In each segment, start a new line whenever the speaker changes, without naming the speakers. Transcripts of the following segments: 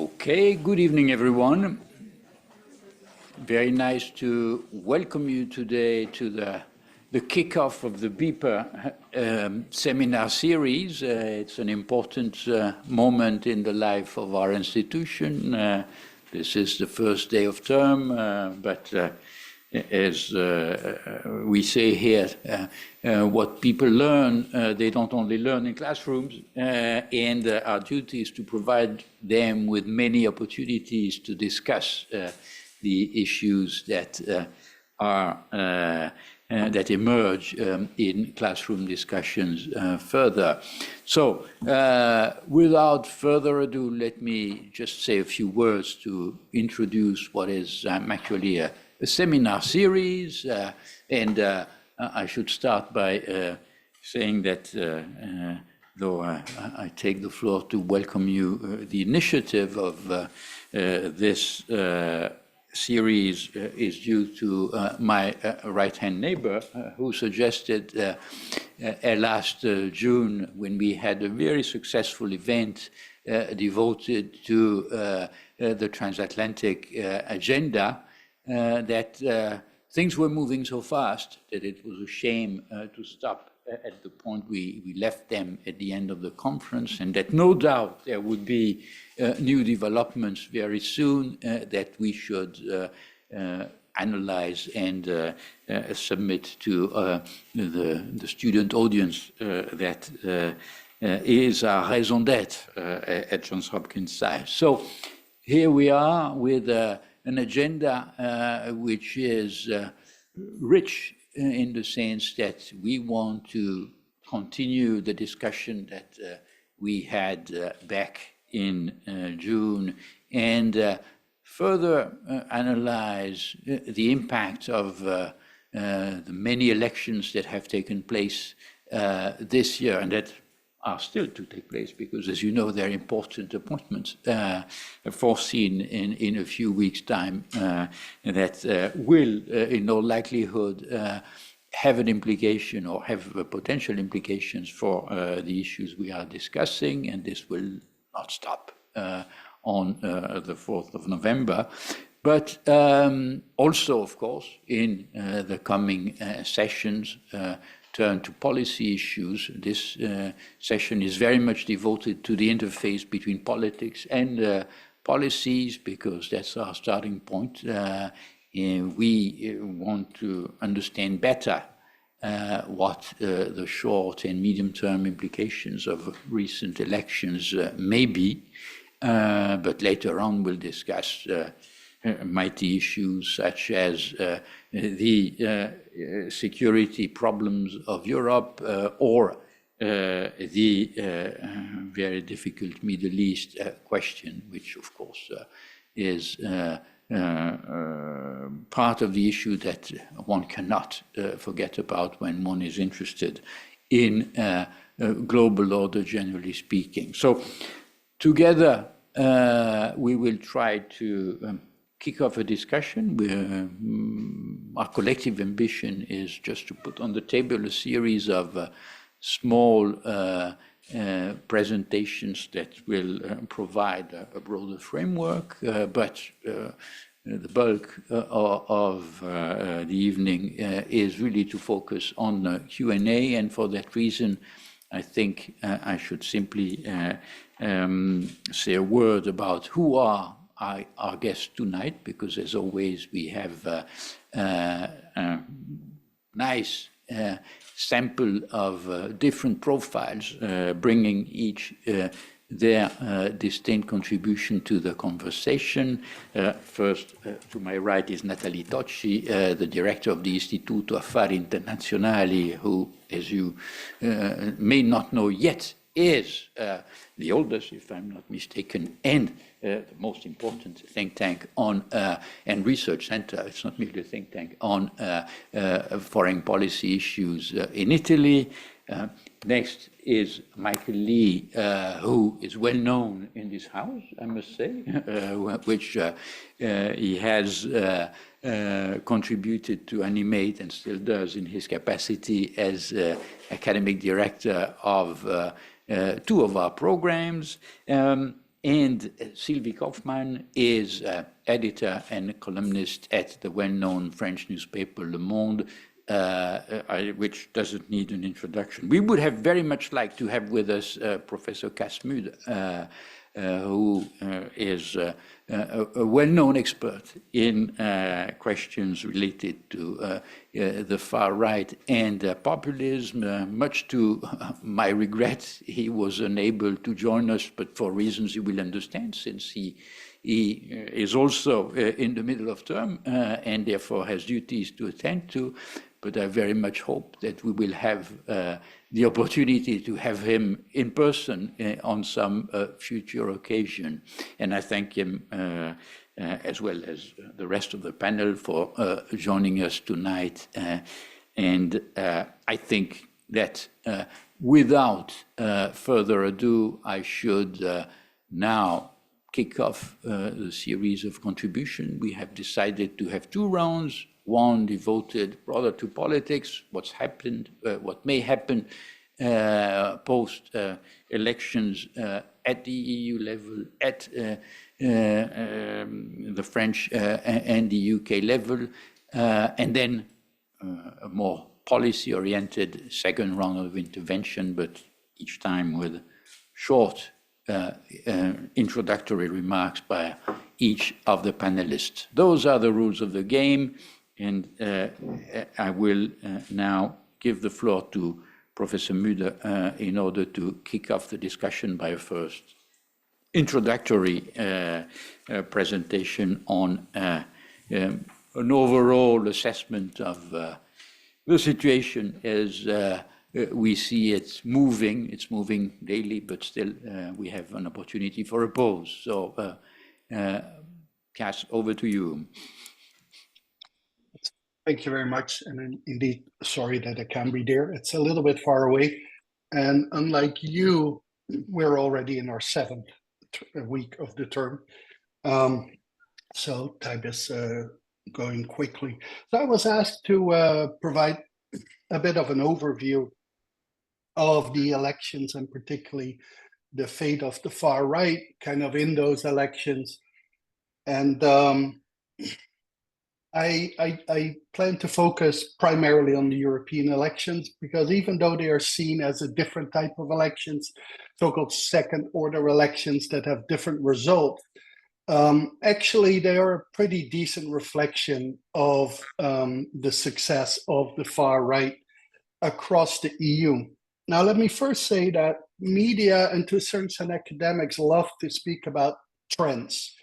Okay, good evening, everyone. Very nice to welcome you today to the kickoff of the BEPA seminar series. It's an important moment in the life of our institution. This is the first day of term, but as we say here, what people learn, they don't only learn in classrooms, and our duty is to provide them with many opportunities to discuss the issues that that emerge in classroom discussions further. So, without further ado, let me just say a few words to introduce what is actually a seminar series, and I should start by saying that though I take the floor to welcome you, the initiative of this series is due to my right-hand neighbor, who suggested last June, when we had a very successful event devoted to the transatlantic agenda, that things were moving so fast that it was a shame to stop at the point we left them at the end of the conference, and that no doubt there would be new developments very soon that we should analyze and submit to the student audience that is our raison d'être at Johns Hopkins SAIS. So here we are with an agenda which is rich in the sense that we want to continue the discussion that we had back in June, and further analyze the impact of the many elections that have taken place this year and that are still to take place, because, as you know, they're important appointments foreseen in a few weeks' time that will, in all likelihood, have an implication or have potential implications for the issues we are discussing, and this will not stop on the 4th of November. But also, of course, in the coming sessions, turn to policy issues. This session is very much devoted to the interface between politics and policies, because that's our starting point. We want to understand better what the short and medium-term implications of recent elections may be, but later on we'll discuss mighty issues such as the security problems of Europe or the very difficult Middle East question, which of course is part of the issue that one cannot forget about when one is interested in global order, generally speaking. So together we will try to kick off a discussion. Our collective ambition is just to put on the table a series of small presentations that will provide a broader framework, but the bulk of the evening is really to focus on Q&A, and for that reason, I think I should simply say a word about who are our guests tonight, because as always we have a nice sample of different profiles, bringing each their distinct contribution to the conversation. First, to my right is NATHALIE TOCCI, the director of the Istituto Affari Internazionali, who, as you may not know yet, is the oldest, if I'm not mistaken, and the most important think tank on and research center. It's not merely a think tank on foreign policy issues in Italy. Next is Michael Lee, who is well known in this house, I must say, which he has contributed to animate and still does in his capacity as academic director of two of our programs. And SYLVIE KAUFFMANN is editor and columnist at the well-known French newspaper Le Monde, which doesn't need an introduction. We would have very much liked to have with us Professor MUDDE, who is a well-known expert in questions related to the far right and populism. Much to my regret, he was unable to join us, but for reasons you will understand, since he is also in the middle of term and therefore has duties to attend to. But I very much hope that we will have the opportunity to have him in person on some future occasion. And I thank him as well as the rest of the panel for joining us tonight. And I think that without further ado, I should now kick off the series of contribution. We have decided to have two rounds. One devoted rather to politics, what's happened, what may happen post-elections at the EU level, at the French and the UK level, and then a more policy-oriented second round of intervention, but each time with short introductory remarks by each of the panelists. Those are the rules of the game. And I will now give the floor to Professor MUDDE in order to kick off the discussion by a first introductory presentation on an overall assessment of the situation as we see it's moving daily, but still we have an opportunity for a pause. So, Cass, over to you.
Thank you very much, and indeed, sorry that I can't be there. It's a little bit far away, and unlike you, we're already in our 7th week of the term, so time is going quickly. So I was asked to provide a bit of an overview of the elections, and particularly the fate of the far right, kind of in those elections, and I plan to focus primarily on the European elections, because even though they are seen as a different type of elections, so-called second-order elections that have different results, actually they are a pretty decent reflection of the success of the far right across the EU. Now, let me first say that media and to a certain extent academics love to speak about trends.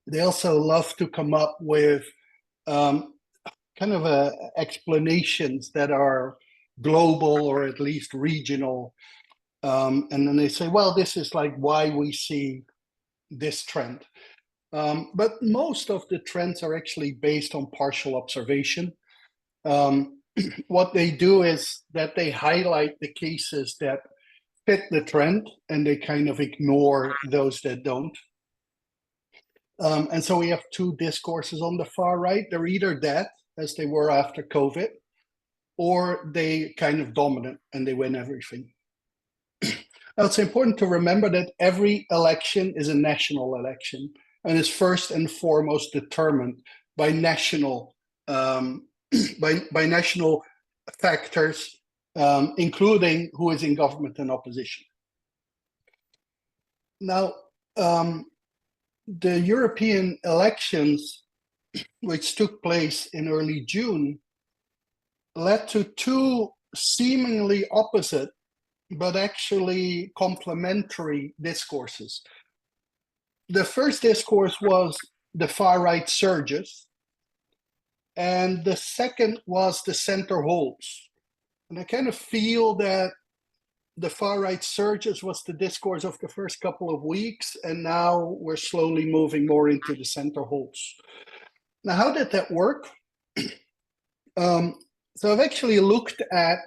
They also love to come up with kind of explanations that are global or at least regional. And then they say, well, this is like why we see this trend. But most of the trends are actually based on partial observation. What they do is that they highlight the cases that fit the trend and they kind of ignore those that don't. And so we have two discourses on the far right. They're either dead, as they were after COVID, or they kind of dominant and they win everything. Now, it's important to remember that every election is a national election and is first and foremost determined by national by national factors, including who is in government and opposition. Now, the European elections, which took place in early June, led to two seemingly opposite, but actually complementary discourses. The first discourse was the far right surges, and the second was the center holds. And I kind of feel that the far right surges was the discourse of the first couple of weeks, and now we're slowly moving more into the center holds. Now, how did that work? So I've actually looked at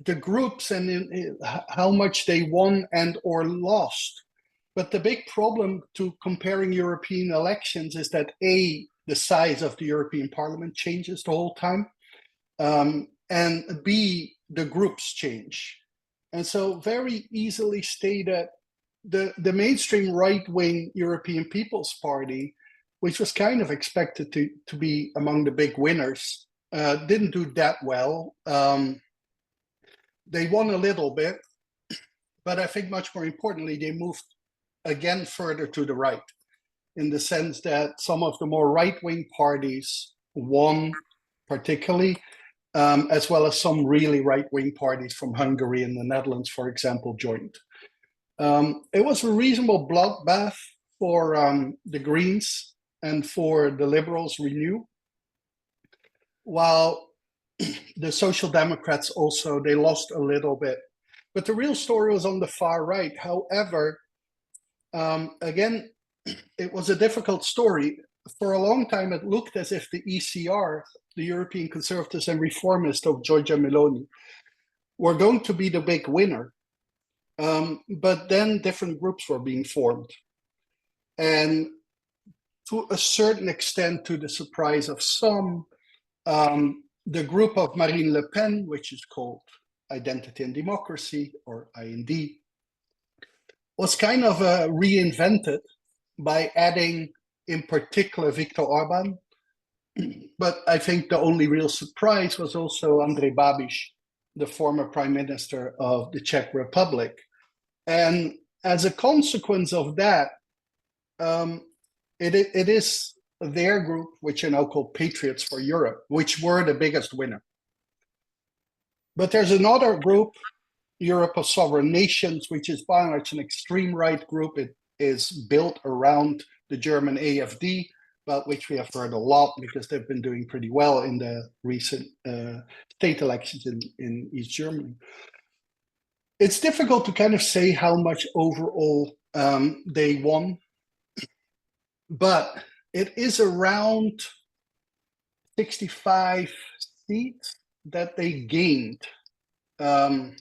the groups and how much they won and or lost. But the big problem to comparing European elections is that A, the size of the European Parliament changes the whole time, and B, the groups change. And so very easily stated, the mainstream right-wing European People's Party, which was kind of expected to be among the big winners, didn't do that well. They won a little bit, but I think much more importantly, they moved again further to the right, in the sense that some of the more right-wing parties won particularly, as well as some really right-wing parties from Hungary and the Netherlands, for example, joined. It was a reasonable bloodbath for the Greens and for the Liberals, Renew, while the Social Democrats also, they lost a little bit. But the real story was on the far right. However, again, it was a difficult story. For a long time, it looked as if the ECR, the European Conservatives and Reformists of Giorgia Meloni, were going to be the big winner. But then different groups were being formed. And to a certain extent, to the surprise of some, the group of Marine Le Pen, which is called Identity and Democracy, or IND, was kind of reinvented by adding, in particular, Viktor Orban. But I think the only real surprise was also Andrej Babiš, the former prime minister of the Czech Republic. And as a consequence of that, it is their group, which are now called Patriots for Europe, which were the biggest winner. But there's another group, Europe of Sovereign Nations, which is by and large an extreme right group. It is built around the German AfD, about which we have heard a lot because they've been doing pretty well in the recent state elections in East Germany. It's difficult to kind of say how much overall they won, but it is around 65 seats that they gained. And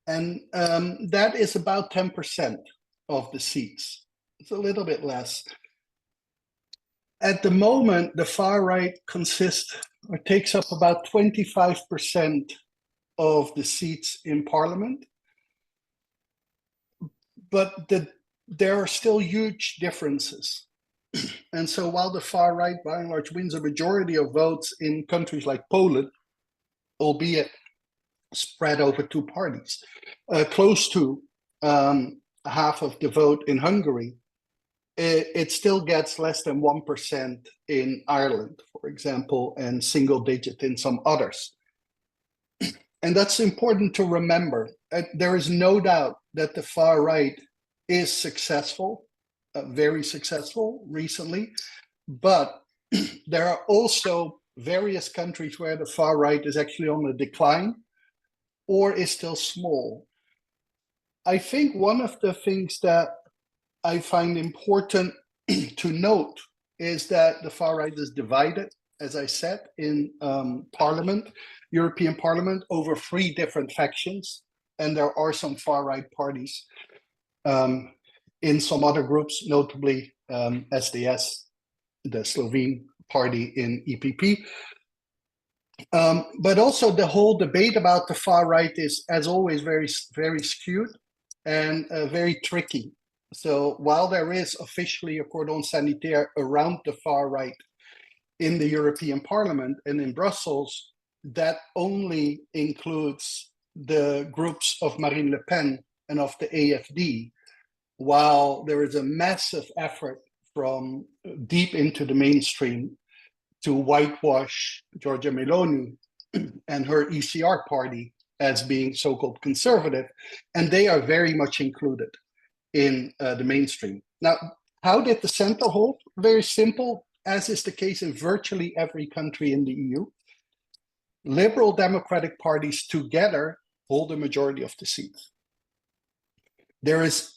that is about 10% of the seats. It's a little bit less. At the moment, the far right consists or takes up about 25% of the seats in parliament. But there are still huge differences. And so while the far right, by and large, wins a majority of votes in countries like Poland, albeit spread over two parties, close to half of the vote in Hungary, it still gets less than 1% in Ireland, for example, and single digit in some others. And that's important to remember. There is no doubt that the far right is successful, very successful recently, but there are also various countries where the far right is actually on a decline or is still small. I think one of the things that I find important to note is that the far right is divided, as I said, in Parliament, European Parliament, over 3 different factions, and there are some far right parties in some other groups, notably SDS, the Slovene party in EPP. But also the whole debate about the far right is, as always, very, very skewed and very tricky. So while there is officially a cordon sanitaire around the far right in the European Parliament and in Brussels, that only includes the groups of Marine Le Pen and of the AfD, while there is a massive effort from deep into the mainstream to whitewash Giorgia Meloni and her ECR party as being so-called conservative, and they are very much included in the mainstream. Now, how did the center hold? Very simple, as is the case in virtually every country in the EU. Liberal democratic parties together hold a majority of the seats. There is,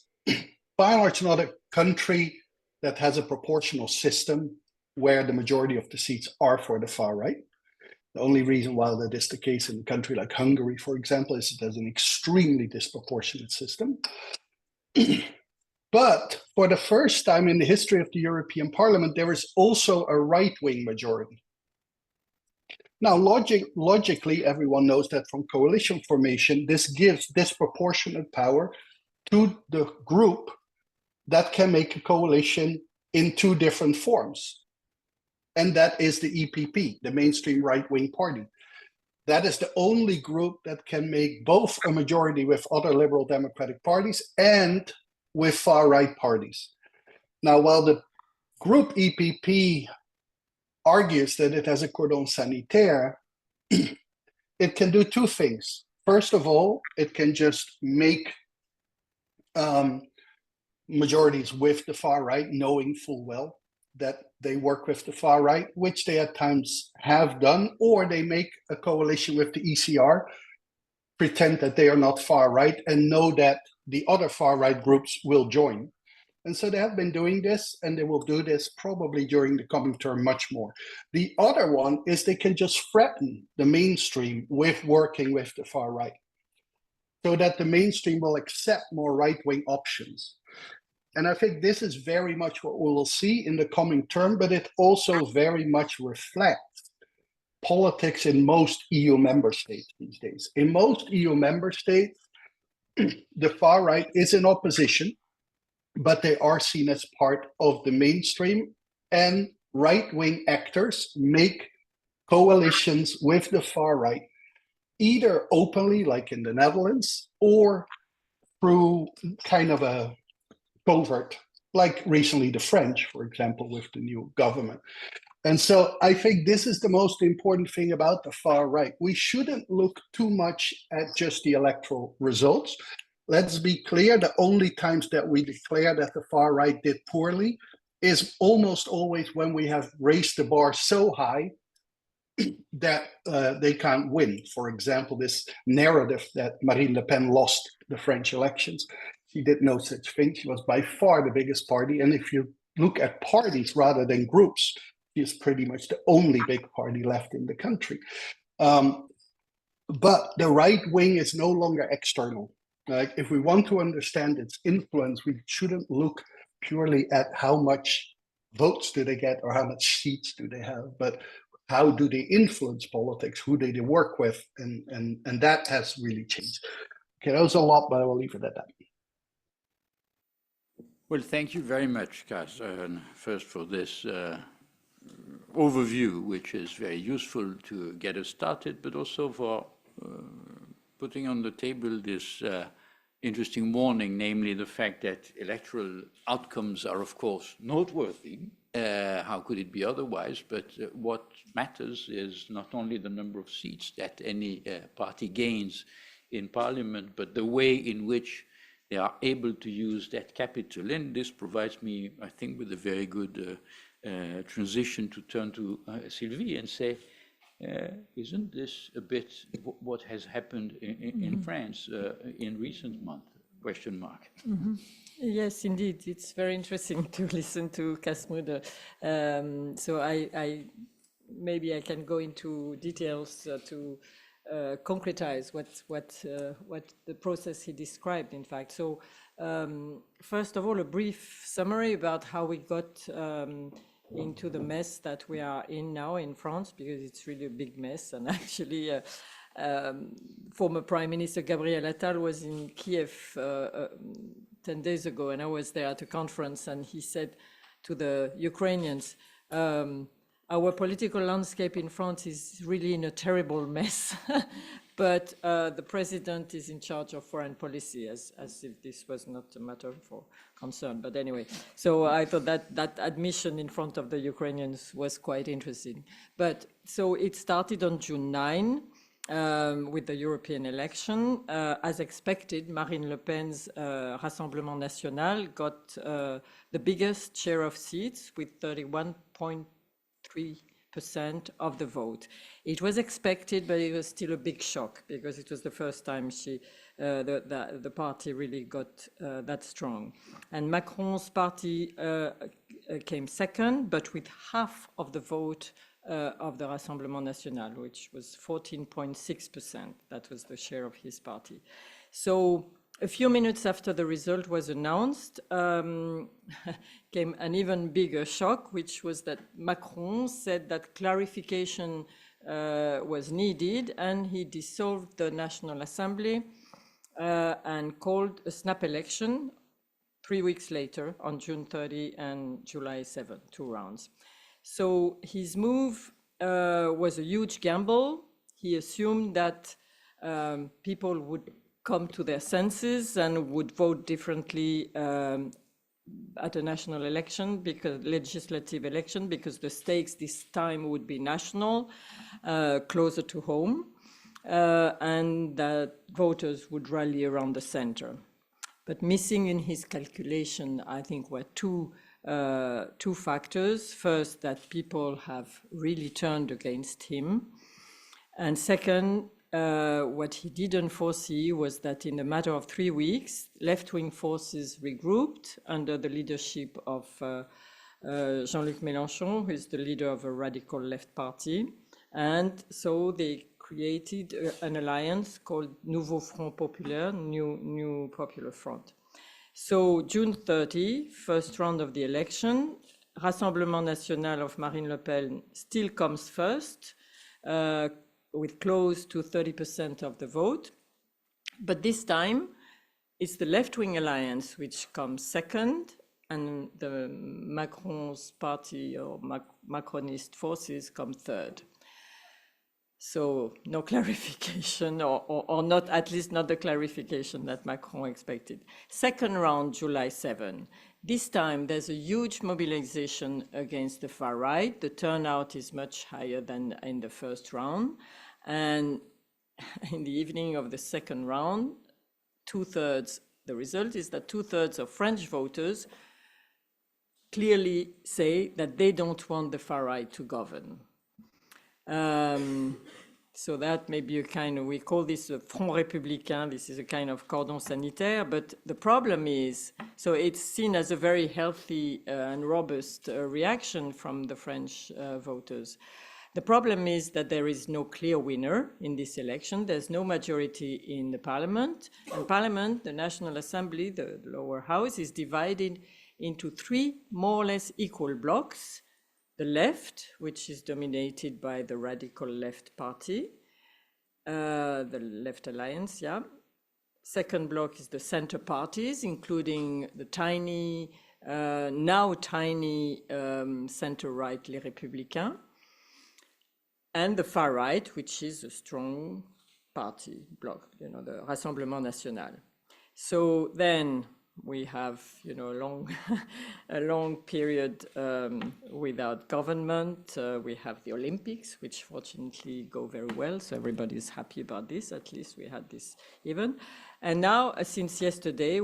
by and large, not a country that has a proportional system where the majority of the seats are for the far right. The only reason why that is the case in a country like Hungary, for example, is it has an extremely disproportionate system. But for the first time in the history of the European Parliament, there is also a right-wing majority. Now, logically, everyone knows that from coalition formation, this gives disproportionate power to the group that can make a coalition in two different forms. And that is the EPP, the mainstream right-wing party. That is the only group that can make both a majority with other liberal democratic parties and with far-right parties. Now, while the group EPP argues that it has a cordon sanitaire, it can do two things. First of all, it can just make majorities with the far right, knowing full well that they work with the far right, which they at times have done, or they make a coalition with the ECR, pretend that they are not far right, and know that the other far right groups will join. And so they have been doing this, and they will do this probably during the coming term much more. The other one is they can just threaten the mainstream with working with the far right, so that the mainstream will accept more right-wing options. And I think this is very much what we will see in the coming term, but it also very much reflects politics in most EU member states these days. In most EU member states, the far right is in opposition, but they are seen as part of the mainstream, and right-wing actors make coalitions with the far right, either openly, like in the Netherlands, or through kind of a covert, like recently the French, for example, with the new government. And so I think this is the most important thing about the far right. We shouldn't look too much at just the electoral results. Let's be clear, the only times that we declare that the far right did poorly is almost always when we have raised the bar so high that they can't win. For example, this narrative that Marine Le Pen lost the French elections. She did no such thing. She was by far the biggest party. And if you look at parties rather than groups, she is pretty much the only big party left in the country. But the right wing is no longer external. Like, if we want to understand its influence, we shouldn't look purely at how much votes do they get or how much seats do they have, but how do they influence politics, who do they work with, and that has really changed. Okay, that was a lot, but I will leave it at that.
Well, thank you very much, Cas, first for this overview, which is very useful to get us started, but also for putting on the table this interesting warning, namely the fact that electoral outcomes are, of course, noteworthy. How could it be otherwise? But what matters is not only the number of seats that any party gains in parliament, but the way in which they are able to use that capital. And this provides me, I think, with a very good transition to turn to SYLVIE and say, isn't this a bit what has happened in France in recent months? Question mark.
Yes, indeed. It's very interesting to listen to Casmude. So I maybe I can go into details to concretize what the process he described, in fact. So first of all, a brief summary about how we got into the mess that we are in now in France, because it's really a big mess. And actually, former Prime Minister Gabriel Attal was in Kiev 10 days ago, and I was there at a conference, and he said to the Ukrainians, our political landscape in France is really in a terrible mess, but the president is in charge of foreign policy, as if this was not a matter for concern. But anyway, so I thought that admission in front of the Ukrainians was quite interesting. But so it started on June 9 with the European election. As expected, Marine Le Pen's Rassemblement National got the biggest share of seats with 31.3% of the vote. It was expected, but it was still a big shock because it was the first time the party really got that strong. And Macron's party came second, but with half of the vote of the Rassemblement National, which was 14.6%. That was the share of his party. So a few minutes after the result was announced, came an even bigger shock, which was that Macron said that clarification was needed, and he dissolved the National Assembly and called a snap election 3 weeks later on June 30 and July 7, 2 rounds. So his move was a huge gamble. He assumed that people would come to their senses and would vote differently at a national election, because legislative election, because the stakes this time would be national, closer to home, and that voters would rally around the center. But missing in his calculation, I think, were two factors. First, that people have really turned against him. And second, what he didn't foresee was that in a matter of 3 weeks, left-wing forces regrouped under the leadership of Jean-Luc Mélenchon, who is the leader of a radical left party. And so they created an alliance called Nouveau Front Populaire, New Popular Front. So June 30, first round of the election, Rassemblement National of Marine Le Pen still comes first, with close to 30% of the vote. But this time, it's the left-wing alliance which comes second, and the Macron's party or Macronist forces come third. So no clarification, or not, at least not the clarification that Macron expected. Second round, July 7. This time, there's a huge mobilization against the far right. The turnout is much higher than in the first round. And in the evening of the second round, the result is that 2/3 of French voters clearly say that they don't want the far right to govern. So that may be a kind of, we call this a Front Républicain, this is a kind of cordon sanitaire, but the problem is, so it's seen as a very healthy and robust reaction from the French voters. The problem is that there is no clear winner in this election. There's no majority in the parliament. And parliament, the National Assembly, the lower house, is divided into 3 more or less equal blocks. The left, which is dominated by the radical left party, the left alliance, yeah. Second block is the center parties, including the tiny, now tiny center-right Les Républicains, and the far right, which is a strong party bloc, you know, the Rassemblement National. So then we have, you know, a long period without government. We have the Olympics, which fortunately go very well, so everybody is happy about this. At least we had this event. And now, since yesterday,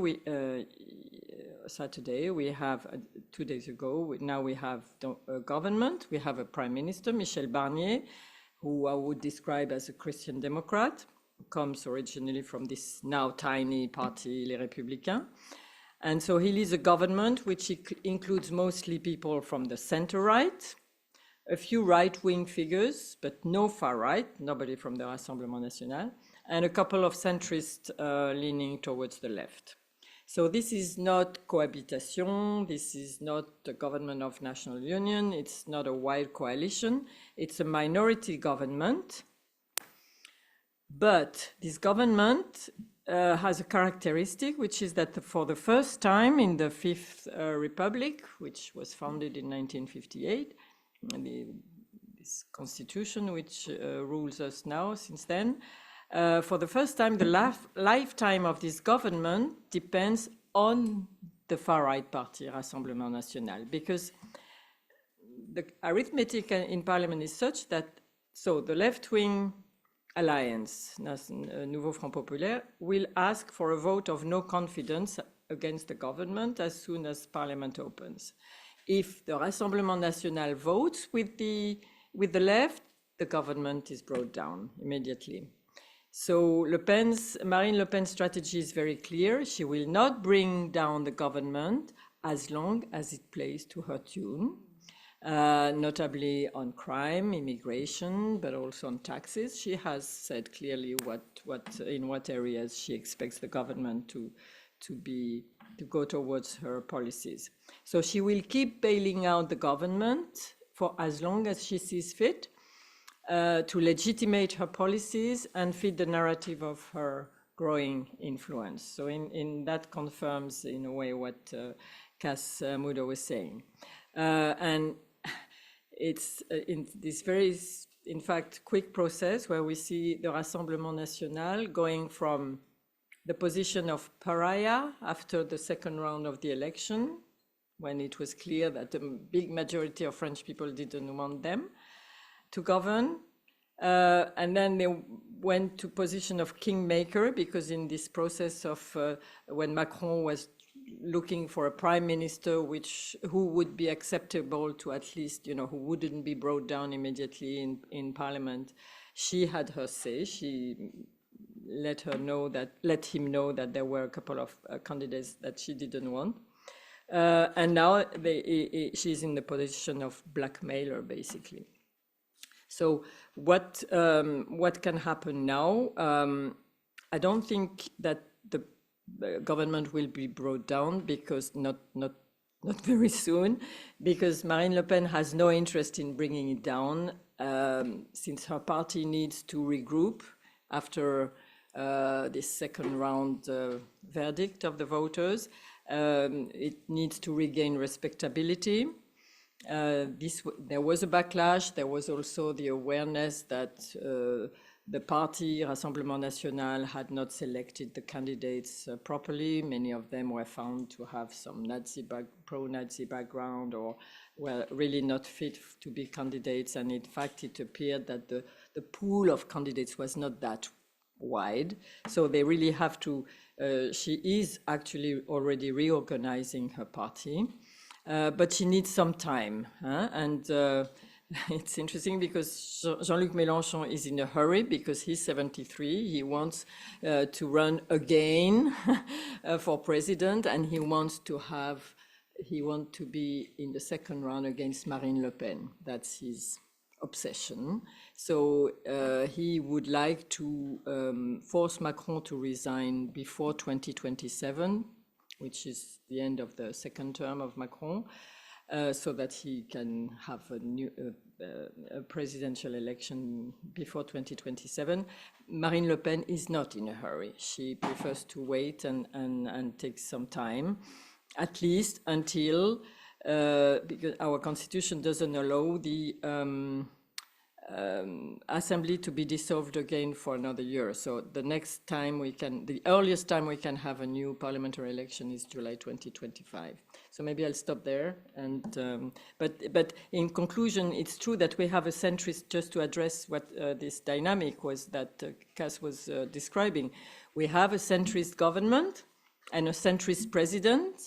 Saturday, we have 2 days ago. Now we have a government. We have a prime minister, Michel Barnier, who I would describe as a Christian Democrat, comes originally from this now tiny party, Les Républicains. And so he leads a government which includes mostly people from the center-right, a few right-wing figures, but no far-right, nobody from the Rassemblement National, and a couple of centrists leaning towards the left. So this is not cohabitation, this is not a government of national union, it's not a wide coalition, it's a minority government. But this government has a characteristic, which is that for the first time in the Fifth Republic, which was founded in 1958, this constitution which rules us now since then, for the first time, the lifetime of this government depends on the far-right party, Rassemblement National, because the arithmetic in parliament is such that, so the left-wing alliance, Nouveau Front Populaire, will ask for a vote of no confidence against the government as soon as parliament opens. If the Rassemblement National votes with the left, the government is brought down immediately. So Marine Le Pen's strategy is very clear. She will not bring down the government as long as it plays to her tune, notably on crime, immigration, but also on taxes. She has said clearly in what areas she expects the government to go towards her policies. So she will keep bailing out the government for as long as she sees fit, to legitimate her policies and fit the narrative of her growing influence. So that confirms in a way what Cass Mudo was saying. And it's in this very, in fact, quick process where we see the Rassemblement National going from the position of pariah after the second round of the election, when it was clear that a big majority of French people didn't want them to govern. And then they went to position of kingmaker, because in this process of when Macron was looking for a prime minister who would be acceptable to at least, you know, who wouldn't be brought down immediately in parliament, she had her say. She let him know that there were a couple of candidates that she didn't want. And now she's in the position of blackmailer, basically. So what can happen now? I don't think that the government will be brought down, because not very soon, because Marine Le Pen has no interest in bringing it down, since her party needs to regroup after this second round verdict of the voters. It needs to regain respectability. There was a backlash. There was also the awareness that the party Rassemblement National had not selected the candidates properly. Many of them were found to have some pro-Nazi background, or were really not fit to be candidates. And in fact, it appeared that the pool of candidates was not that wide. So they really have to, she is actually already reorganizing her party. But she needs some time, and it's interesting because Jean-Luc Mélenchon is in a hurry, because he's 73. He wants to run again for president, and he wants to be in the second round against Marine Le Pen. That's his obsession. So he would like to force Macron to resign before 2027. Which is the end of the second term of Macron, so that he can have a presidential election before 2027. Marine Le Pen is not in a hurry. She prefers to wait and take some time, at least until, because our constitution doesn't allow the assembly to be dissolved again for another year. So the earliest time we can have a new parliamentary election is July 2025. So maybe I'll stop there. And but in conclusion, it's true that we have a centrist, just to address what this dynamic was that Cass was describing. We have a centrist government and a centrist president.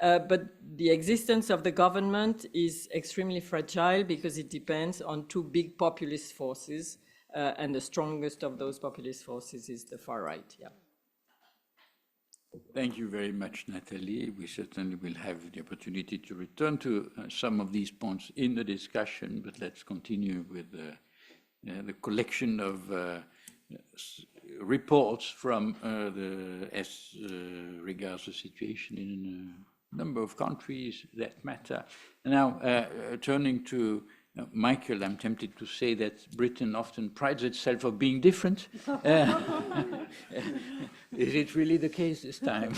But the existence of the government is extremely fragile, because it depends on two big populist forces, and the strongest of those populist forces is the far right. Yeah.
Thank you very much, Nathalie. We certainly will have the opportunity to return to some of these points in the discussion, but let's continue with the collection of reports from as regards the situation in number of countries that matter. Now, turning to Michael, I'm tempted to say that Britain often prides itself on being different. Is it really the case this time?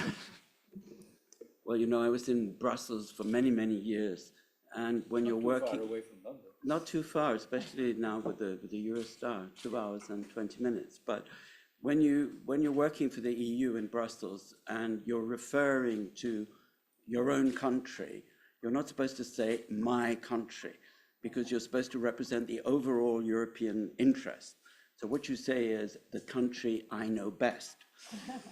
Well, you know, I was in Brussels for many, many years, and when you're working,
far away from London.
Not too far, especially now with the Eurostar, 2 hours and 20 minutes. But when you're working for the EU in Brussels and you're referring to your own country, you're not supposed to say my country, because you're supposed to represent the overall European interest. So what you say is the country I know best.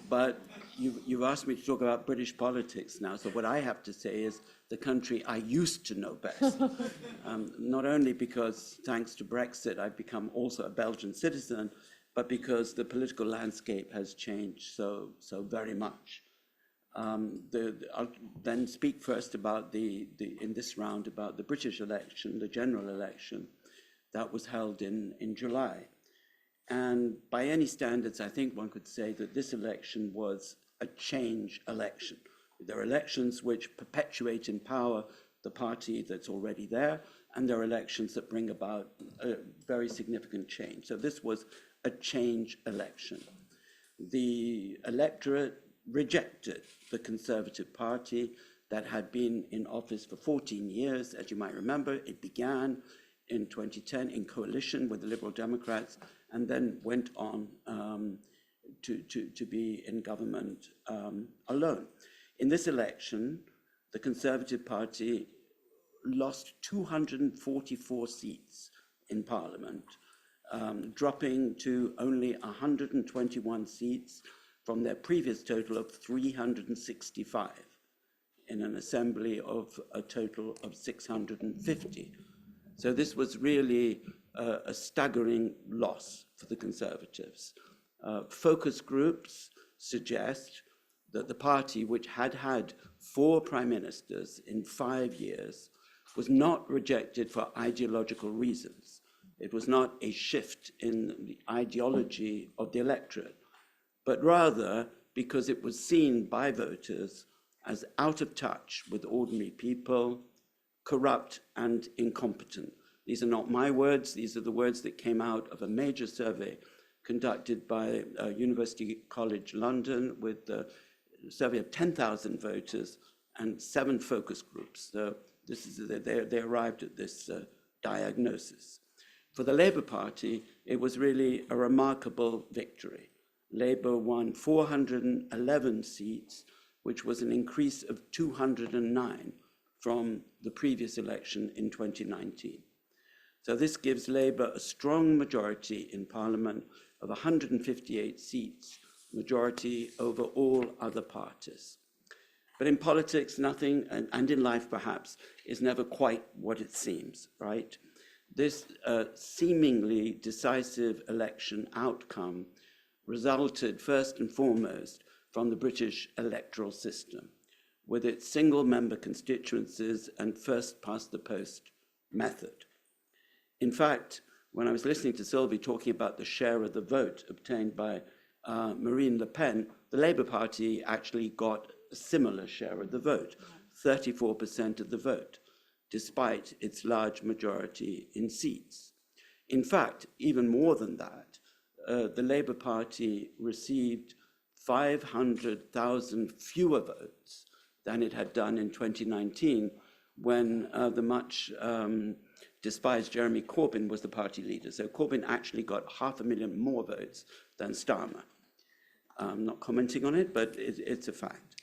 But you've asked me to talk about British politics now, so what I have to say is the country I used to know best. Not only because, thanks to Brexit, I've become also a Belgian citizen, but because the political landscape has changed so very much. I'll then speak first about in this round about the British election, the general election that was held in July. And by any standards, I think one could say that this election was a change election. There are elections which perpetuate in power the party that's already there, and there are elections that bring about a very significant change. So this was a change election. the electorate rejected the Conservative Party that had been in office for 14 years. As you might remember, it began in 2010 in coalition with the Liberal Democrats and then went on to be in government alone. In this election, the Conservative Party lost 244 seats in Parliament, dropping to only 121 seats from their previous total of 365 in an assembly of a total of 650. So this was really a staggering loss for the Conservatives. Focus groups suggest that the party, which had had 4 prime ministers in 5 years, was not rejected for ideological reasons. It was not a shift in the ideology of the electorate, but rather because it was seen by voters as out of touch with ordinary people, corrupt and incompetent. These are not my words, these are the words that came out of a major survey conducted by University College London with a survey of 10,000 voters and 7 focus groups. So this is, they arrived at this diagnosis. For the Labour Party, it was really a remarkable victory. Labour won 411 seats, which was an increase of 209 from the previous election in 2019. So this gives Labour a strong majority in Parliament of 158 seats, majority over all other parties. But in politics, nothing, and in life perhaps, is never quite what it seems, right? This seemingly decisive election outcome resulted first and foremost from the British electoral system, with its single-member constituencies and first-past-the-post method. In fact, when I was listening to SYLVIE talking about the share of the vote obtained by Marine Le Pen, the Labour Party actually got a similar share of the vote, 34% of the vote, despite its large majority in seats. In fact, even more than that, the Labour Party received 500,000 fewer votes than it had done in 2019 when the much despised Jeremy Corbyn was the party leader. So Corbyn actually got 500,000 more votes than Starmer. I'm not commenting on it, but it's a fact.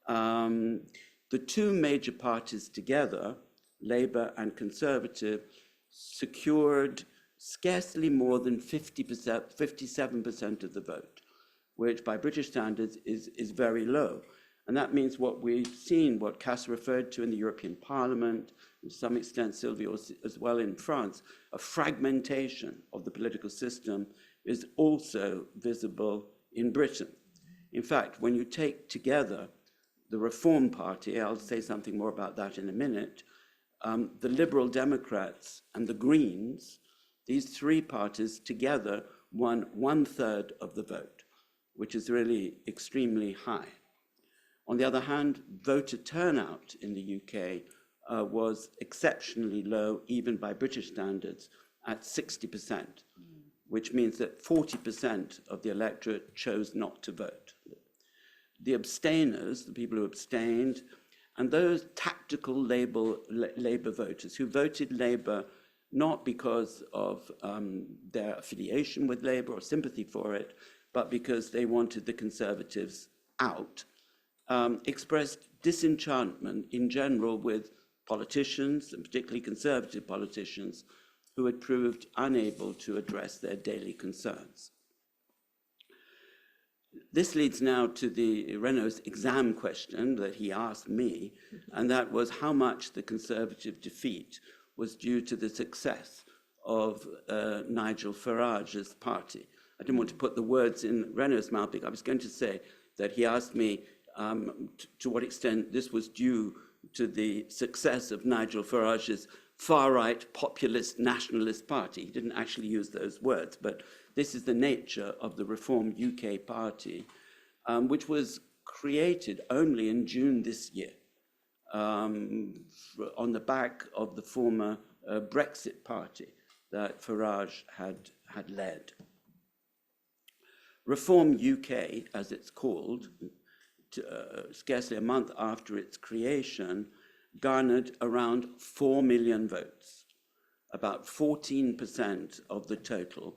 The 2 major parties together, Labour and Conservative, secured scarcely more than 57% of the vote, which by British standards is very low. And that means what we've seen, what Cass referred to in the European Parliament, to some extent SYLVIE as well in France, a fragmentation of the political system is also visible in Britain. In fact, when you take together the Reform Party, I'll say something more about that in a minute, the Liberal Democrats and the Greens, these 3 parties together won 1/3 of the vote, which is really extremely high. On the other hand, voter turnout in the UK was exceptionally low, even by British standards, at 60%, which means that 40% of the electorate chose not to vote. The abstainers, the people who abstained, and those tactical Labour voters who voted Labour not because of their affiliation with Labour or sympathy for it, but because they wanted the Conservatives out, expressed disenchantment in general with politicians, and particularly Conservative politicians, who had proved unable to address their daily concerns. This leads now to the Renaud's exam question that he asked me, and that was how much the Conservative defeat was due to the success of Nigel Farage's party. I didn't want to put the words in Renaud's mouth, because I was going to say that he asked me to what extent this was due to the success of Nigel Farage's far-right populist nationalist party. He didn't actually use those words, but this is the nature of the Reform UK party, which was created only in June this year, on the back of the former Brexit party that Farage had led. Reform UK, as it's called, scarcely a month after its creation, garnered around 4 million votes, about 14% of the total.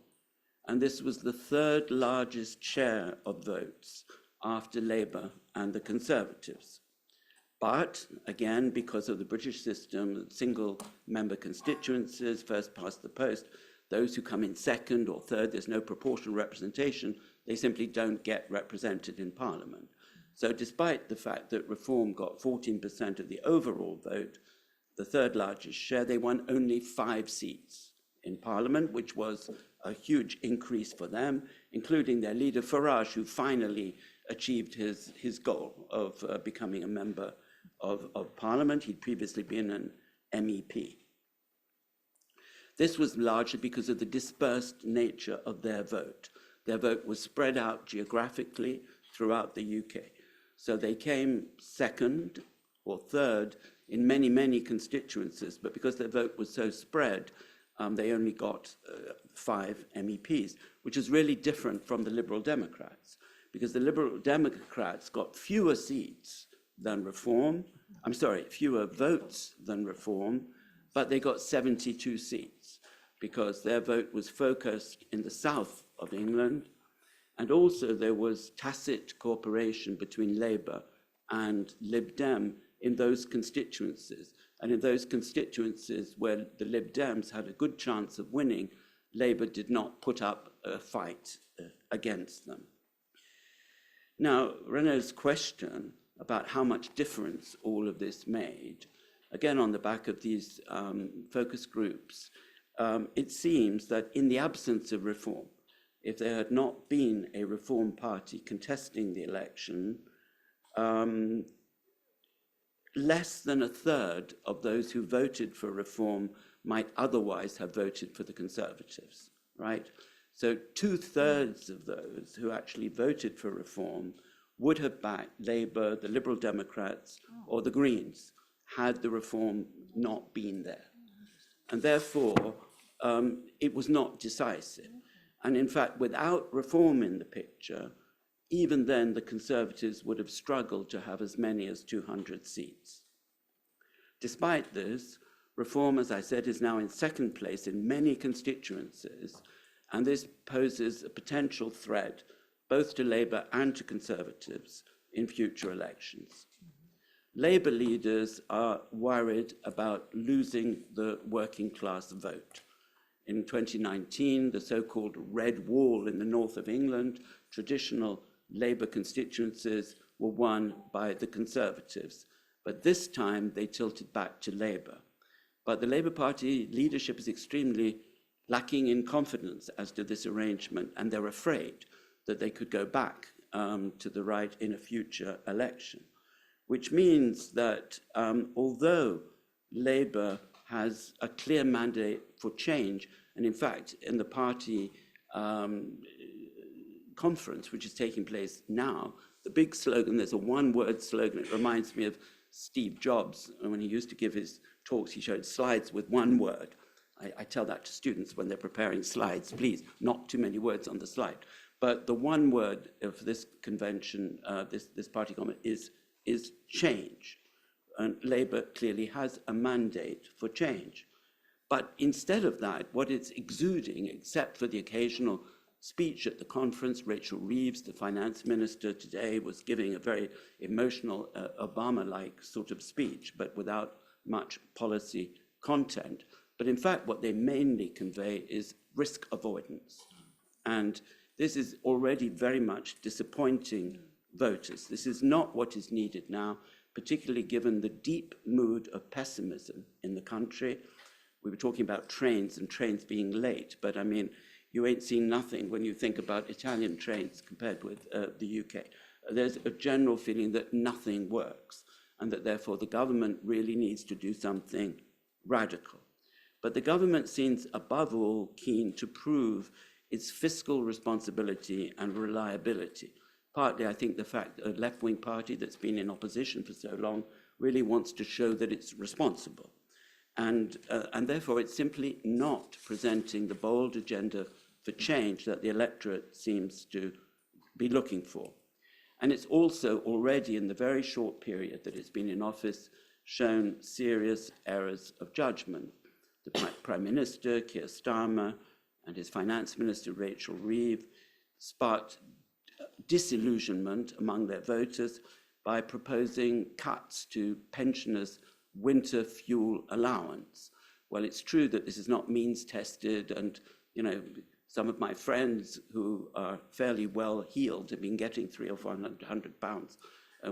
And this was the third largest share of votes after Labour and the Conservatives. But again, because of the British system, single member constituencies, first past the post, those who come in second or third, there's no proportional representation, they simply don't get represented in Parliament. So despite the fact that Reform got 14% of the overall vote, the third largest share, they won only 5 seats in Parliament, which was a huge increase for them, including their leader Farage, who finally achieved his goal of becoming a member of Parliament. He'd previously been an MEP. This was largely because of the dispersed nature of their vote. Their vote was spread out geographically throughout the UK. So they came second or third in many, many constituencies, but because their vote was so spread, they only got 5 MEPs, which is really different from the Liberal Democrats, because the Liberal Democrats got fewer seats than Reform, fewer votes than Reform, but they got 72 seats, because their vote was focused in the south of England, and also there was tacit cooperation between Labour and Lib Dem in those constituencies. And in those constituencies where the Lib Dems had a good chance of winning, Labour did not put up a fight against them. Now, Renaud's question about how much difference all of this made, again on the back of these focus groups, it seems that in the absence of Reform, if there had not been a Reform party contesting the election, less than a third of those who voted for Reform might otherwise have voted for the Conservatives, right? So 2/3 of those who actually voted for Reform would have backed Labour, the Liberal Democrats, or the Greens, had the Reform not been there. And therefore, it was not decisive. And in fact, without Reform in the picture, even then the Conservatives would have struggled to have as many as 200 seats. Despite this, Reform, as I said, is now in second place in many constituencies, and this poses a potential threat both to Labour and to Conservatives in future elections. Labour leaders are worried about losing the working class vote. In 2019, the so-called Red Wall in the north of England, traditional Labour constituencies were won by the Conservatives, but this time they tilted back to Labour. But the Labour Party leadership is extremely lacking in confidence as to this arrangement, and they're afraid that they could go back to the right in a future election, which means that although Labour has a clear mandate for change, and in fact, in the party conference, which is taking place now, the big slogan, there's a one-word slogan, it reminds me of Steve Jobs, when he used to give his talks, he showed slides with one word. I tell that to students when they're preparing slides, please, not too many words on the slide. But the one word of this convention, this party comment, is change. And Labour clearly has a mandate for change. But instead of that, what it's exuding, except for the occasional speech at the conference, Rachel Reeves, the finance minister today, was giving a very emotional Obama-like sort of speech, but without much policy content. But in fact, what they mainly convey is risk avoidance. And this is already very much disappointing voters. This is not what is needed now, particularly given the deep mood of pessimism in the country. We were talking about trains and trains being late, but I mean, you ain't seen nothing when you think about Italian trains compared with the UK. There's a general feeling that nothing works and that therefore the government really needs to do something radical. But the government seems above all keen to prove its fiscal responsibility and reliability. Partly, I think, the fact that a left-wing party that's been in opposition for so long really wants to show that it's responsible. And therefore, it's simply not presenting the bold agenda for change that the electorate seems to be looking for. And it's also already, in the very short period that it's been in office, shown serious errors of judgment. The Prime Minister, Keir Starmer, and his Finance Minister, Rachel Reeves, sparked disillusionment among their voters by proposing cuts to pensioners' winter fuel allowance. Well, it's true that this is not means tested, and some of my friends who are fairly well heeled have been getting £300 or £400,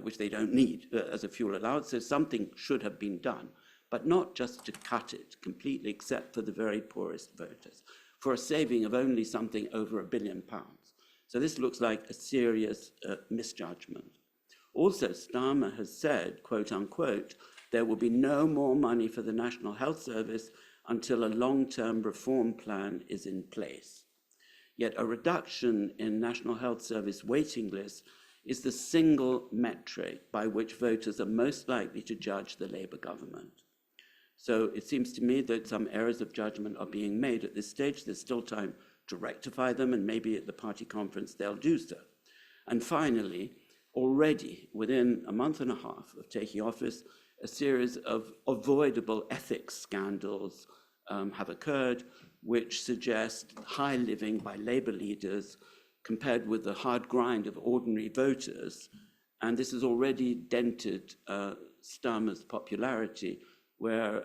which they don't need as a fuel allowance. So something should have been done, but not just to cut it completely, except for the very poorest voters, for a saving of only something over £1 billion. So this looks like a serious misjudgment. Also, Starmer has said, quote unquote, there will be no more money for the National Health Service until a long-term reform plan is in place. Yet a reduction in National Health Service waiting lists is the single metric by which voters are most likely to judge the Labour government. So it seems to me that some errors of judgment are being made at this stage. There's still time to rectify them, and maybe at the party conference they'll do so. And finally, already within a month and a half of taking office, a series of avoidable ethics scandals have occurred, which suggest high living by Labour leaders compared with the hard grind of ordinary voters. And this has already dented Starmer's popularity, where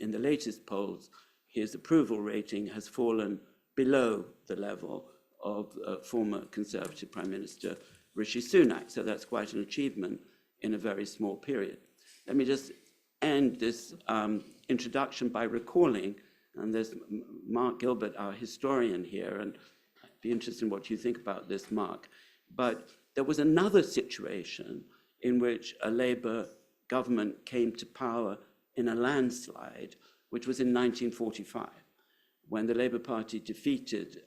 in the latest polls, his approval rating has fallen below the level of former Conservative Prime Minister Rishi Sunak. So that's quite an achievement in a very small period. Let me just end this introduction by recalling, and there's Mark Gilbert, our historian here, and I'd be interested in what you think about this, Mark. But there was another situation in which a Labour government came to power in a landslide, which was in 1945, when the Labour Party defeated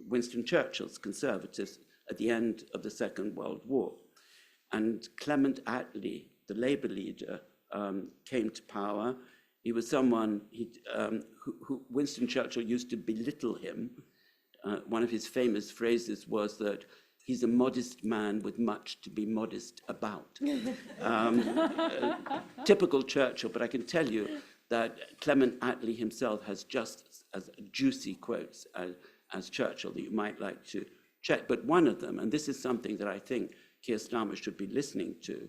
Winston Churchill's Conservatives at the end of the Second World War. And Clement Attlee, the Labour leader, came to power. He was someone who Winston Churchill used to belittle him. One of his famous phrases was that he's a modest man with much to be modest about. Typical Churchill, but I can tell you that Clement Attlee himself has just as juicy quotes as Churchill that you might like to check. But one of them, and this is something that I think Keir Starmer should be listening to,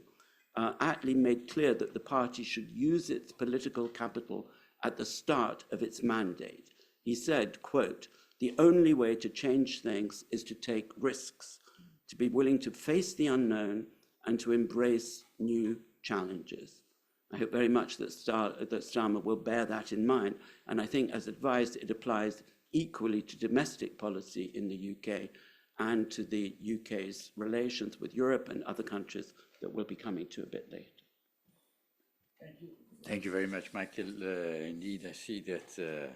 Attlee made clear that the party should use its political capital at the start of its mandate. He said, quote, the only way to change things is to take risks, to be willing to face the unknown and to embrace new challenges. I hope very much that Starmer will bear that in mind. And I think, as advised, it applies equally to domestic policy in the UK and to the UK's relations with Europe and other countries that we'll be coming to a bit later.
Thank you. Thank you very much, Michael. Indeed, I see that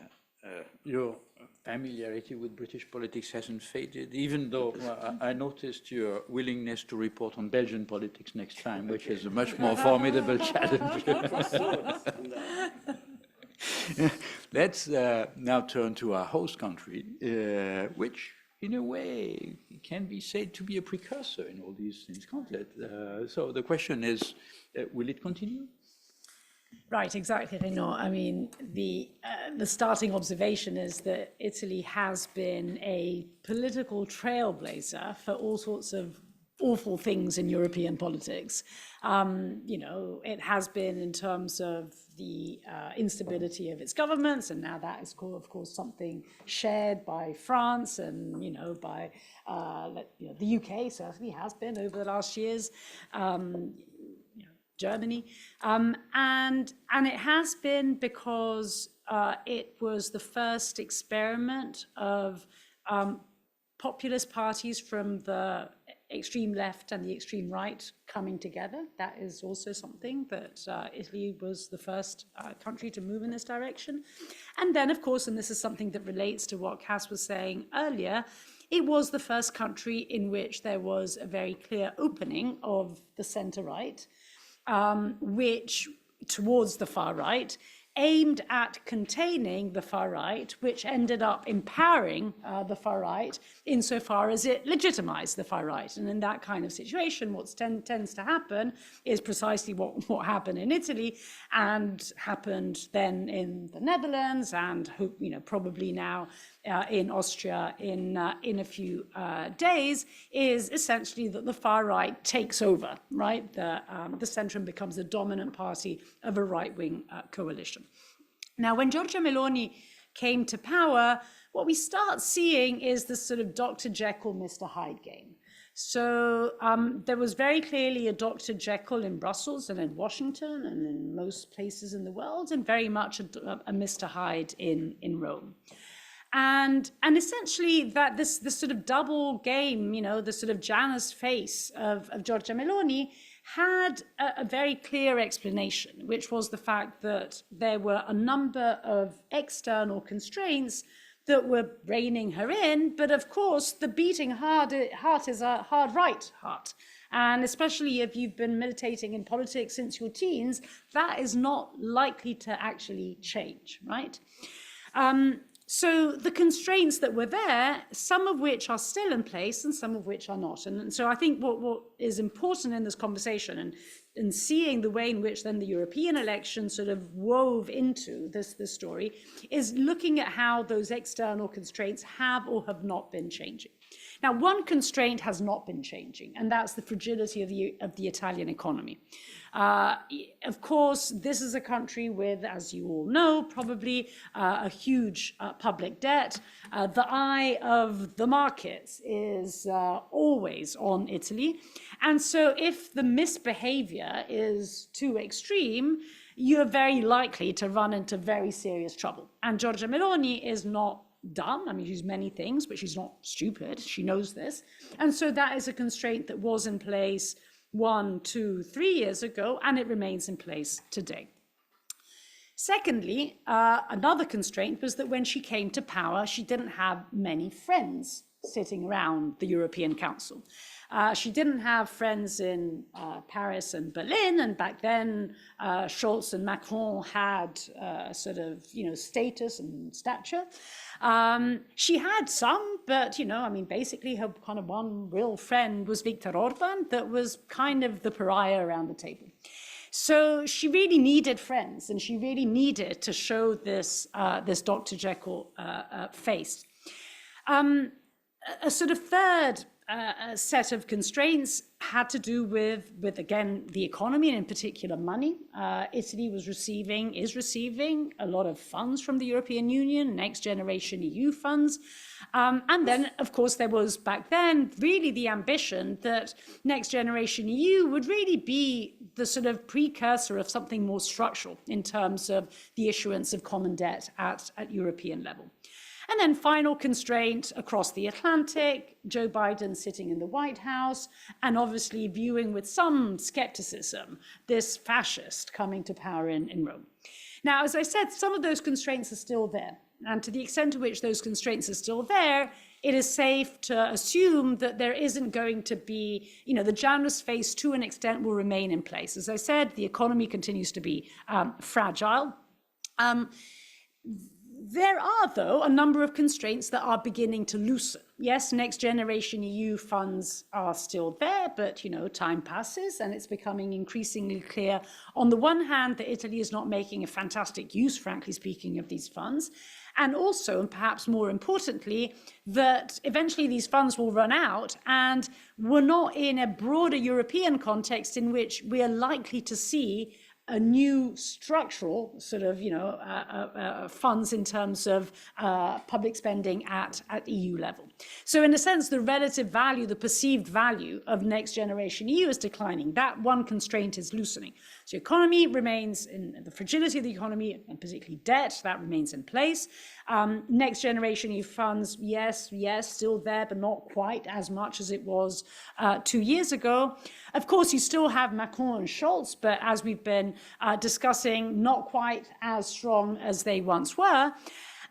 your familiarity with British politics hasn't faded, even though I noticed your willingness to report on Belgian politics next time, which is a much more formidable challenge. Let's now turn to our host country, which in a way can be said to be a precursor in all these things, can't it? So the question is, will it continue?
Right, exactly, Renaud. I mean, the starting observation is that Italy has been a political trailblazer for all sorts of awful things in European politics. You know, it has been in terms of the instability of its governments, and now that is, of course, something shared by France and, you know, by the UK certainly has been over the last years. Germany, and it has been because it was the first experiment of populist parties from the extreme left and the extreme right coming together. That is also something that Italy was the first country to move in this direction. And then, of course, and this is something that relates to what Cass was saying earlier, it was the first country in which there was a very clear opening of the centre-right, which towards the far right, aimed at containing the far right, which ended up empowering the far right insofar as it legitimized the far right. And in that kind of situation, what tends to happen is precisely what happened in Italy and happened then in the Netherlands and probably now in Austria in a few days, is essentially that the far right takes over, right? The Centrum becomes the dominant party of a right-wing coalition. Now, when Giorgia Meloni came to power, what we start seeing is this sort of Dr. Jekyll, Mr. Hyde game. So there was very clearly a Dr. Jekyll in Brussels and in Washington and in most places in the world, and very much a Mr. Hyde in Rome. And essentially that this sort of double game, the sort of Janus face of Giorgia Meloni had a very clear explanation, which was the fact that there were a number of external constraints that were reining her in. But of course, the beating heart is a hard right heart. And especially if you've been meditating in politics since your teens, that is not likely to actually change, right? So the constraints that were there, some of which are still in place and some of which are not. And so I think what is important in this conversation and seeing the way in which then the European election sort of wove into this story is looking at how those external constraints have or have not been changing. Now, one constraint has not been changing, and that's the fragility of the Italian economy. Of course, this is a country with, as you all know, probably a huge public debt. The eye of the markets is always on Italy. And so if the misbehavior is too extreme, you're very likely to run into very serious trouble. And Giorgia Meloni is not dumb. I mean, she's many things, but she's not stupid. She knows this. And so that is a constraint that was in place 1, 2, 3 years ago, and it remains in place today. Secondly, another constraint was that when she came to power, she didn't have many friends sitting around the European Council. She didn't have friends in Paris and Berlin, and back then Scholz and Macron had sort of, status and stature. She had some, but, basically her kind of one real friend was Viktor Orban, that was kind of the pariah around the table. So she really needed friends, and she really needed to show this Dr. Jekyll face. A sort of third set of constraints had to do with again, the economy, and in particular money. Italy is receiving a lot of funds from the European Union, Next Generation EU funds. And then, of course, there was back then really the ambition that Next Generation EU would really be the sort of precursor of something more structural in terms of the issuance of common debt at European level. And then final constraint across the Atlantic, Joe Biden sitting in the White House and obviously viewing with some skepticism this fascist coming to power in Rome. Now, as I said, some of those constraints are still there. And to the extent to which those constraints are still there, it is safe to assume that there isn't going to be, the Janus face to an extent will remain in place. As I said, the economy continues to be fragile. There are, though, a number of constraints that are beginning to loosen. Yes, Next Generation EU funds are still there, but, time passes and it's becoming increasingly clear, on the one hand, that Italy is not making a fantastic use, frankly speaking, of these funds. And also, and perhaps more importantly, that eventually these funds will run out, and we're not in a broader European context in which we are likely to see a new structural sort of, funds in terms of public spending at EU level. So in a sense, the relative value, the perceived value of Next Generation EU is declining. That one constraint is loosening. So economy remains in the fragility of the economy, and particularly debt, that remains in place. Next Generation EU funds, yes, still there, but not quite as much as it was 2 years ago. Of course, you still have Macron and Scholz, but as we've been discussing, not quite as strong as they once were.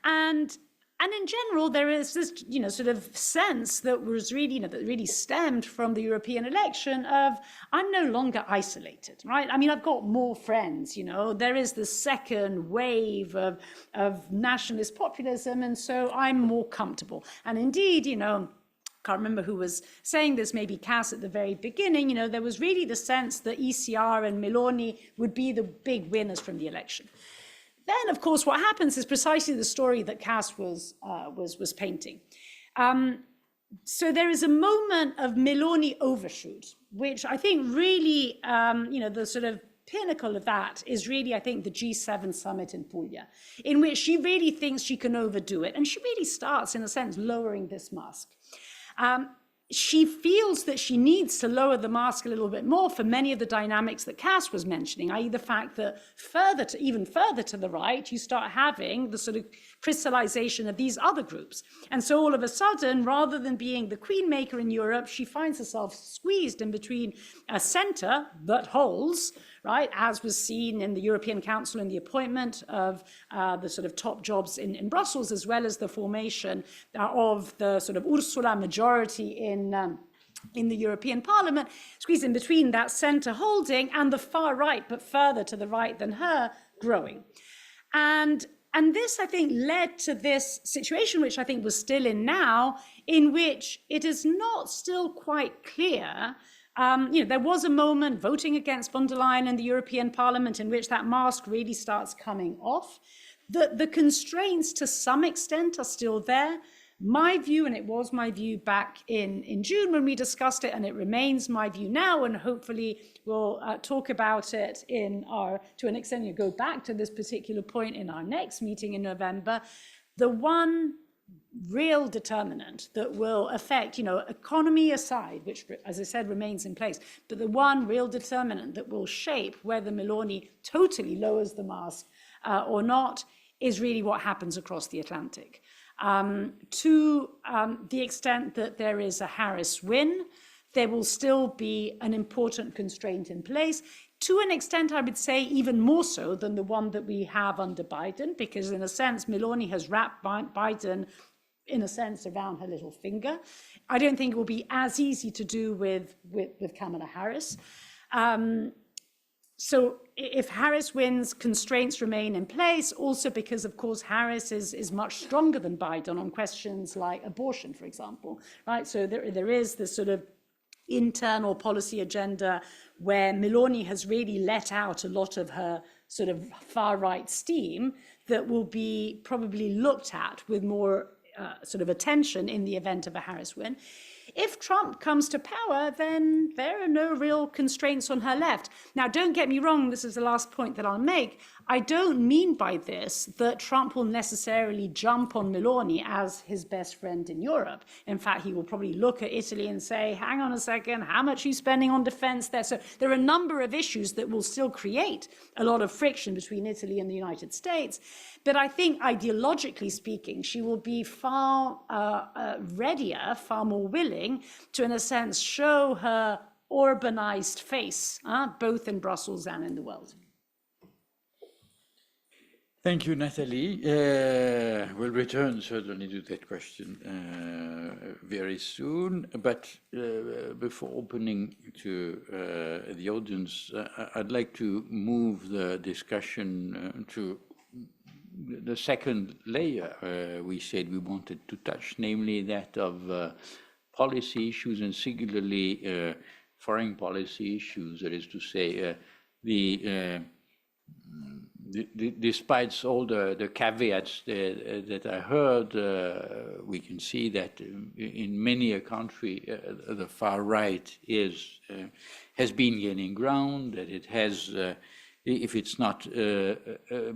And And in general, there is this, sort of sense that was really, that really stemmed from the European election of, I'm no longer isolated, right? I mean, I've got more friends, there is the second wave of nationalist populism, and so I'm more comfortable. And indeed, can't remember who was saying this, maybe Cass at the very beginning, there was really the sense that ECR and Meloni would be the big winners from the election. Then, of course, what happens is precisely the story that Cass was painting. So there is a moment of Meloni overshoot, which I think really, the sort of pinnacle of that is really, I think, the G7 summit in Puglia, in which she really thinks she can overdo it. And she really starts, in a sense, lowering this mask. She feels that she needs to lower the mask a little bit more for many of the dynamics that Cass was mentioning, i.e. the fact that even further to the right, you start having the sort of crystallization of these other groups. And so all of a sudden, rather than being the queen maker in Europe, she finds herself squeezed in between a center that holds, right, as was seen in the European Council in the appointment of the sort of top jobs in Brussels, as well as the formation of the sort of Ursula majority in the European Parliament, squeezed in between that centre holding and the far right, but further to the right than her, growing. And this, I think, led to this situation, which I think we're still in now, in which it is not still quite clear. There was a moment voting against von der Leyen in the European Parliament in which that mask really starts coming off. The constraints to some extent are still there. My view, and it was my view back in June when we discussed it, and it remains my view now, and hopefully we'll talk about it to an extent, go back to this particular point in our next meeting in November. The one real determinant that will affect, economy aside, which, as I said, remains in place, but the one real determinant that will shape whether Meloni totally lowers the mask or not is really what happens across the Atlantic. To the extent that there is a Harris win, there will still be an important constraint in place. To an extent, I would say even more so than the one that we have under Biden, because in a sense, Meloni has wrapped Biden, in a sense, around her little finger. I don't think it will be as easy to do with Kamala Harris. So if Harris wins, constraints remain in place, also because, of course, Harris is much stronger than Biden on questions like abortion, for example, right? So there is this sort of internal policy agenda where Meloni has really let out a lot of her sort of far-right steam that will be probably looked at with more sort of attention in the event of a Harris win. If Trump comes to power, then there are no real constraints on her left. Now, don't get me wrong, this is the last point that I'll make. I don't mean by this that Trump will necessarily jump on Meloni as his best friend in Europe. In fact, he will probably look at Italy and say, hang on a second, how much are you spending on defense there? So there are a number of issues that will still create a lot of friction between Italy and the United States. But I think ideologically speaking, she will be far readier, far more willing to, in a sense, show her urbanized face, both in Brussels and in the world.
Thank you, Nathalie. We'll return certainly to that question very soon. But before opening to the audience, I'd like to move the discussion to the second layer we said we wanted to touch, namely that of policy issues and singularly foreign policy issues. That is to say, despite all the caveats that I heard, we can see that in many a country, the far right has been gaining ground, that it has, if it's not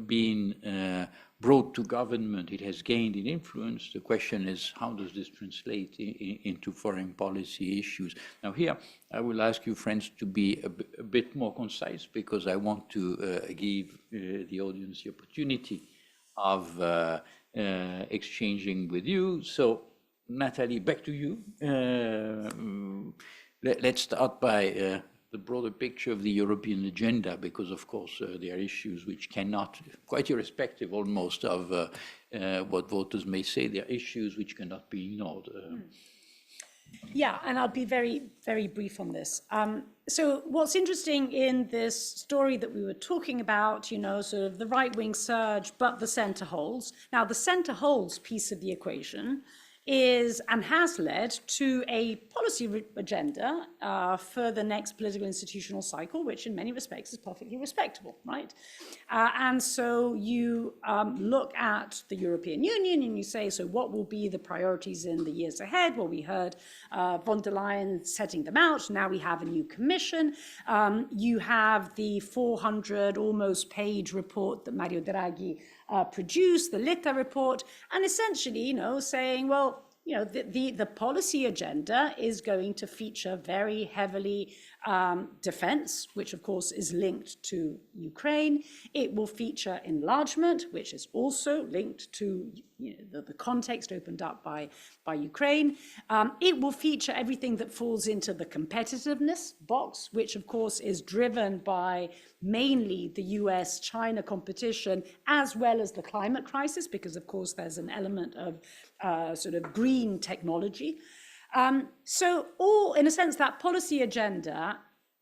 been brought to government, it has gained in influence. The question is, how does this translate into foreign policy issues? Now here, I will ask you, friends, to be a bit more concise, because I want to give the audience the opportunity of exchanging with you. So, Nathalie, back to you. Let's start by the broader picture of the European agenda, because of course there are issues which cannot, quite irrespective almost of what voters may say, there are issues which cannot be ignored.
Yeah, and I'll be very, very brief on this. So what's interesting in this story that we were talking about, you know, sort of the right-wing surge, but the centre holds. Now, the centre holds piece of the equation is and has led to a policy agenda for the next political institutional cycle, which in many respects is perfectly respectable, right? And so you look at the European Union and you say, so what will be the priorities in the years ahead? Well, we heard von der Leyen setting them out. Now we have a new commission. You have the 400 almost page report that Mario Draghi produced, the LEIGH report, and essentially, you know, saying, well, you know, the policy agenda is going to feature very heavily defense, which of course is linked to Ukraine. It will feature enlargement, which is also linked to, you know, the context opened up by Ukraine. It will feature everything that falls into the competitiveness box, which of course is driven by mainly the US-China competition, as well as the climate crisis, because of course there's an element of sort of green technology. So all, in a sense, that policy agenda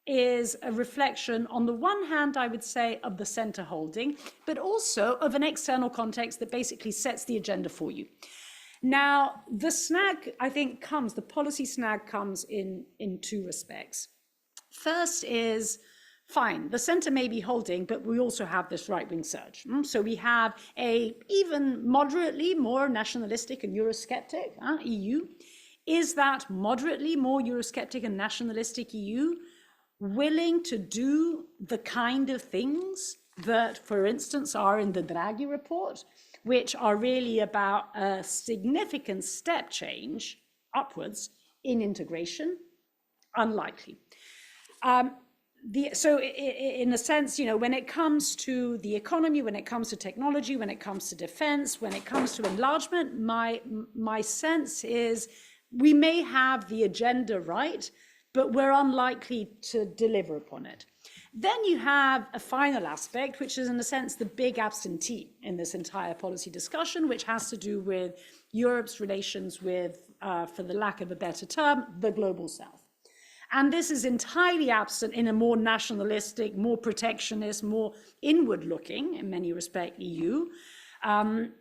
is a reflection, on the one hand, I would say, of the centre holding, but also of an external context that basically sets the agenda for you. Now, the snag, I think, the policy snag comes in two respects. First is, fine, the centre may be holding, but we also have this right-wing surge. So we have a even moderately more nationalistic and Eurosceptic EU. Is that moderately more Eurosceptic and nationalistic EU willing to do the kind of things that, for instance, are in the Draghi report, which are really about a significant step change upwards in integration? Unlikely. So in a sense, you know, when it comes to the economy, when it comes to technology, when it comes to defense, when it comes to enlargement, my sense is we may have the agenda right, but we're unlikely to deliver upon it. Then you have a final aspect, which is in a sense the big absentee in this entire policy discussion, which has to do with Europe's relations with, for the lack of a better term, the global south. And this is entirely absent in a more nationalistic, more protectionist, more inward-looking, in many respects, EU.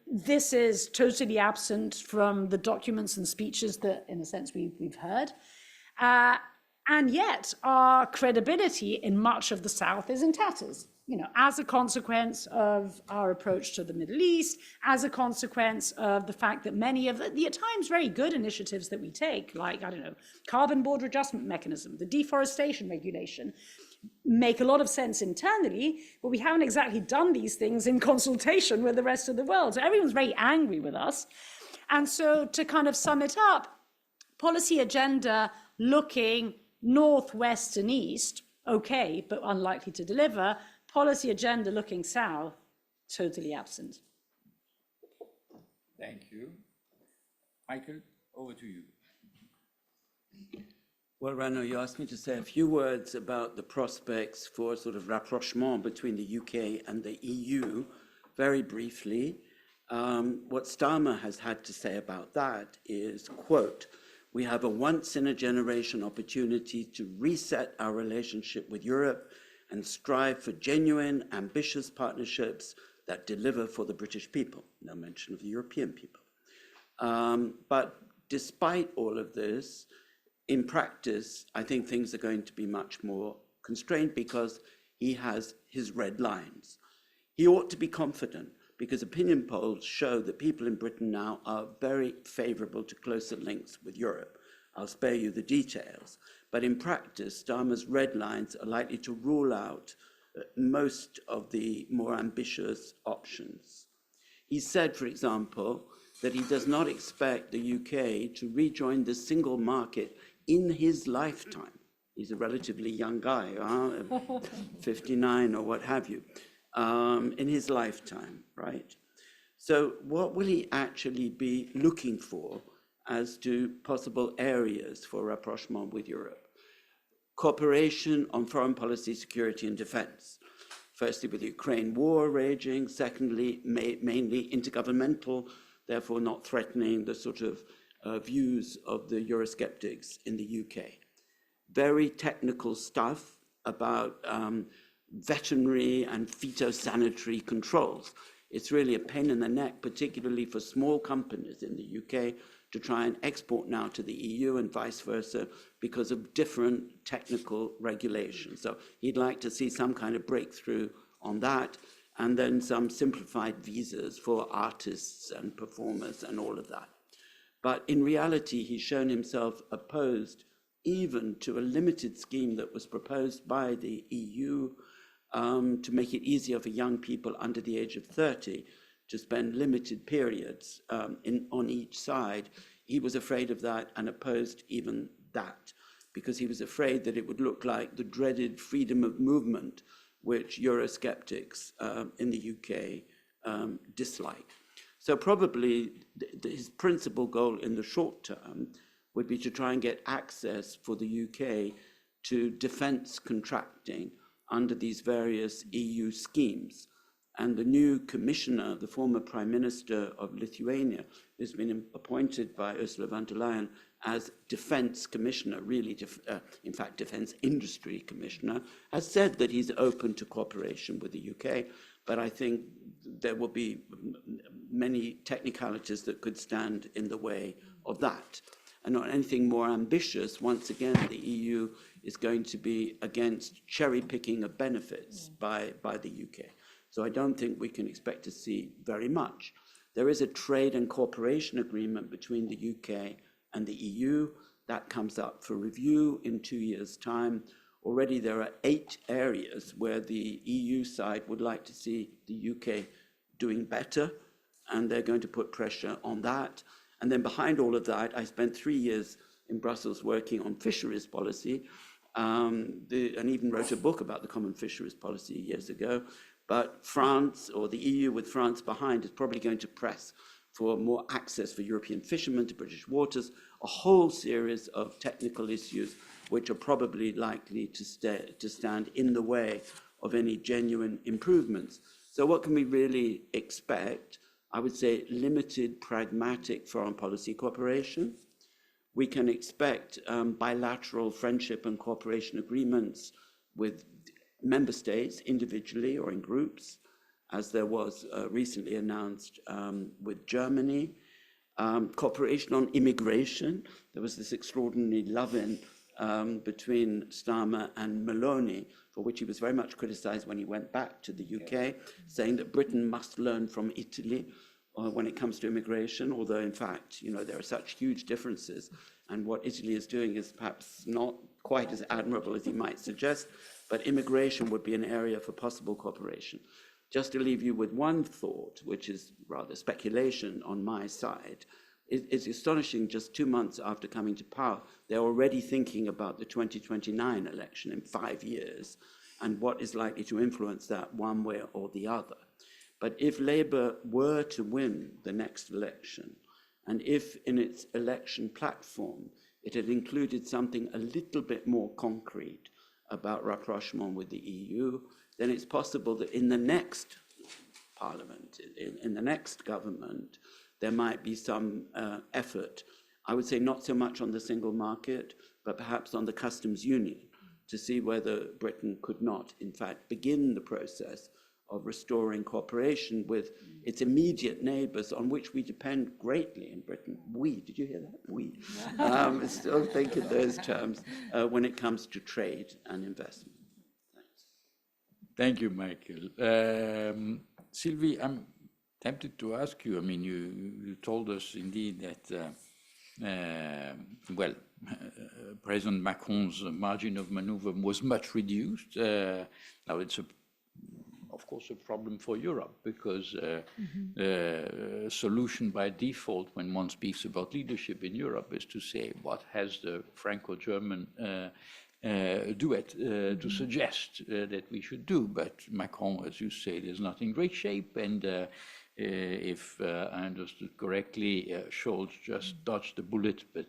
This is totally absent from the documents and speeches that, in a sense, we've heard. And yet, our credibility in much of the South is in tatters, you know, as a consequence of our approach to the Middle East, as a consequence of the fact that many of the at times very good initiatives that we take, like, I don't know, carbon border adjustment mechanism, the deforestation regulation, make a lot of sense internally, but we haven't exactly done these things in consultation with the rest of the world. So everyone's very angry with us. And so to kind of sum it up, policy agenda looking north, west, and east, okay, but unlikely to deliver. Policy agenda looking south, totally absent.
Thank you. Michael, over to you.
Well, Renaud, you asked me to say a few words about the prospects for sort of rapprochement between the UK and the EU, very briefly. What Starmer has had to say about that is, quote, "We have a once-in-a-generation opportunity to reset our relationship with Europe and strive for genuine, ambitious partnerships that deliver for the British people." No mention of the European people. But despite all of this, in practice, I think things are going to be much more constrained because he has his red lines. He ought to be confident because opinion polls show that people in Britain now are very favorable to closer links with Europe. I'll spare you the details. But in practice, Starmer's red lines are likely to rule out most of the more ambitious options. He said, for example, that he does not expect the UK to rejoin the single market in his lifetime. He's a relatively young guy, 59 or what have you, in his lifetime, right? So what will he actually be looking for as to possible areas for rapprochement with Europe? cooperation on foreign policy, security and defense. Firstly, with the Ukraine war raging. Secondly, mainly intergovernmental, therefore not threatening the sort of views of the Eurosceptics in the UK. Very technical stuff about veterinary and phytosanitary controls. It's really a pain in the neck, particularly for small companies in the UK, to try and export now to the EU and vice versa because of different technical regulations. So he'd like to see some kind of breakthrough on that, and then some simplified visas for artists and performers and all of that. But in reality, he's shown himself opposed even to a limited scheme that was proposed by the EU to make it easier for young people under the age of 30 to spend limited periods on each side. He was afraid of that and opposed even that, because he was afraid that it would look like the dreaded freedom of movement which Eurosceptics in the UK dislike. So probably his principal goal in the short term would be to try and get access for the UK to defence contracting under these various EU schemes. And the new commissioner, the former Prime Minister of Lithuania, who's been appointed by Ursula von der Leyen as Defence Commissioner, really, in fact, Defence Industry Commissioner, has said that he's open to cooperation with the UK. But I think there will be many technicalities that could stand in the way of that. And not anything more ambitious, once again, the EU is going to be against cherry-picking of benefits by the UK. So I don't think we can expect to see very much. There is a trade and cooperation agreement between the UK and the EU. That comes up for review in 2 years' time. Already there are 8 areas where the EU side would like to see the UK doing better, and they're going to put pressure on that. And then behind all of that, I spent 3 years in Brussels working on fisheries policy, and even wrote a book about the common fisheries policy years ago. But France, or the EU with France behind, is probably going to press for more access for European fishermen to British waters, a whole series of technical issues which are probably likely to stand in the way of any genuine improvements. So what can we really expect? I would say limited pragmatic foreign policy cooperation. We can expect bilateral friendship and cooperation agreements with member states individually or in groups, as there was recently announced with Germany. Cooperation on immigration. There was this extraordinary love-in between Starmer and Meloni, for which he was very much criticized when he went back to the UK, saying that Britain must learn from Italy when it comes to immigration, although in fact, you know, there are such huge differences, and what Italy is doing is perhaps not quite as admirable as he might suggest, but immigration would be an area for possible cooperation. Just to leave you with one thought, which is rather speculation on my side, it's astonishing just 2 months after coming to power, they're already thinking about the 2029 election in 5 years and what is likely to influence that one way or the other. But if Labour were to win the next election, and if in its election platform it had included something a little bit more concrete about rapprochement with the EU, then it's possible that in the next parliament, in the next government, there might be some effort, I would say not so much on the single market, but perhaps on the customs union, to see whether Britain could not, in fact, begin the process of restoring cooperation with its immediate neighbours, on which we depend greatly in Britain. We, did you hear that? We. Still think in those terms when it comes to trade and investment. Thanks.
Thank you, Michael. SYLVIE, I'm tempted to ask you, I mean, you told us indeed that, President Macron's margin of maneuver was much reduced. Now it's of course, a problem for Europe, because solution by default when one speaks about leadership in Europe is to say, what has the Franco-German duet to suggest that we should do? But Macron, as you say, is not in great shape, and if I understood correctly, Scholz just dodged the bullet, but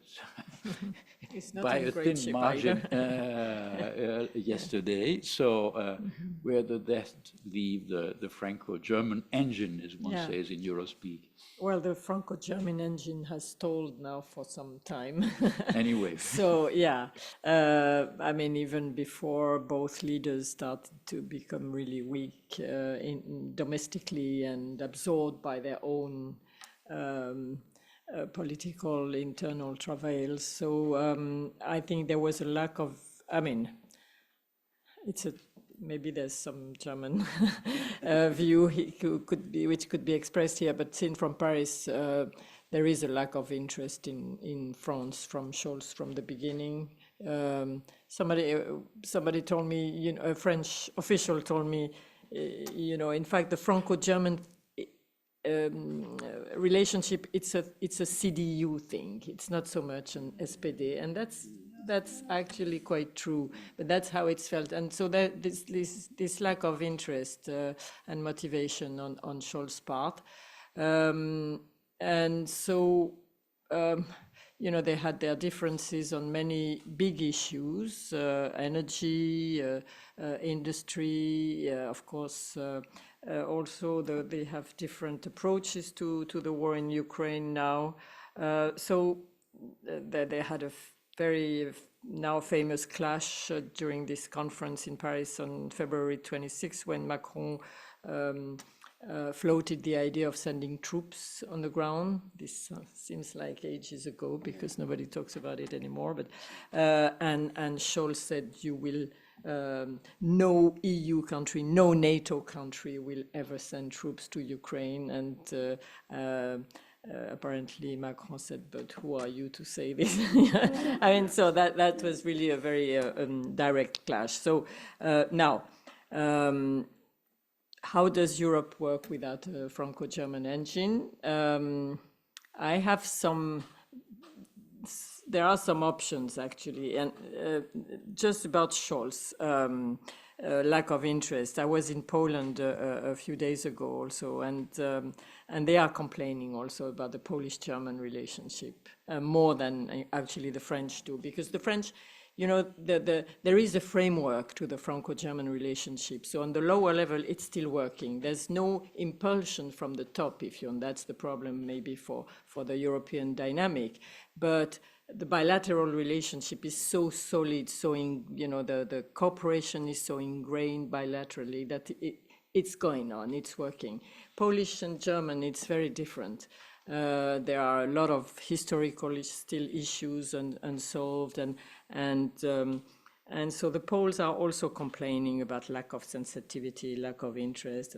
It's not
by
in
a
great
thin
shape
margin
either.
yesterday. So where did that leave the Franco-German engine, as one
Yeah.
says in Eurospeak?
Well, the Franco-German engine has stalled now for some time.
Anyway.
So, yeah, I mean, even before both leaders started to become really weak domestically and absorbed by their own political internal travails. So I think there was a lack of, I mean, maybe there's some German view which could be expressed here, but seen from Paris, there is a lack of interest in France from Scholz from the beginning. Somebody told me, a French official told me, in fact, the Franco-German relationship, it's a CDU thing. It's not so much an SPD, and that's actually quite true, but that's how it's felt. And so that this lack of interest and motivation on Scholz's part. And so, they had their differences on many big issues, energy, industry, of course, also they have different approaches to the war in Ukraine now. So they had a very now famous clash during this conference in Paris on February 26, when Macron floated the idea of sending troops on the ground. This seems like ages ago because nobody talks about it anymore. But and Scholz said, "You will no EU country, no NATO country will ever send troops to Ukraine." And apparently Macron said, "But who are you to say this?" I mean, so that was really a very direct clash. So now, how does Europe work without a Franco-German engine? There are some options actually, and just about Scholz. Lack of interest. I was in Poland a few days ago also, and they are complaining also about the Polish-German relationship more than actually the French do, because the French, there is a framework to the Franco-German relationship. So on the lower level, it's still working. There's no impulsion from the top, and that's the problem maybe for the European dynamic. But the bilateral relationship is so solid, the cooperation is so ingrained bilaterally that it's going on, it's working. Polish and German, it's very different. There are a lot of historical still issues unsolved, and so the Poles are also complaining about lack of sensitivity, lack of interest.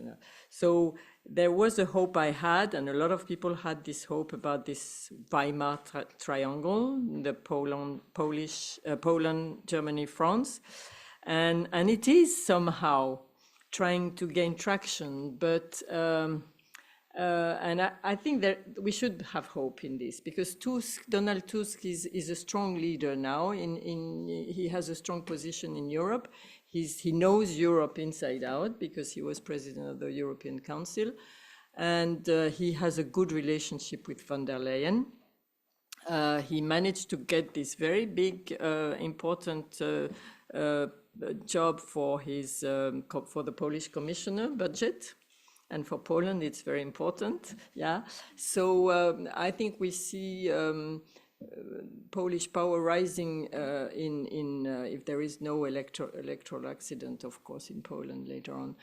So there was a hope I had, and a lot of people had this hope about this Weimar triangle, the Poland, Germany, France. And it is somehow trying to gain traction, but and I think that we should have hope in this, because Donald Tusk is a strong leader now. He has a strong position in Europe. He knows Europe inside out because he was president of the European Council, and he has a good relationship with von der Leyen. He managed to get this very big, important job for the Polish commissioner budget. And for Poland, it's very important, yeah. So I think we see Polish power rising if there is no electoral accident, of course, in Poland later on,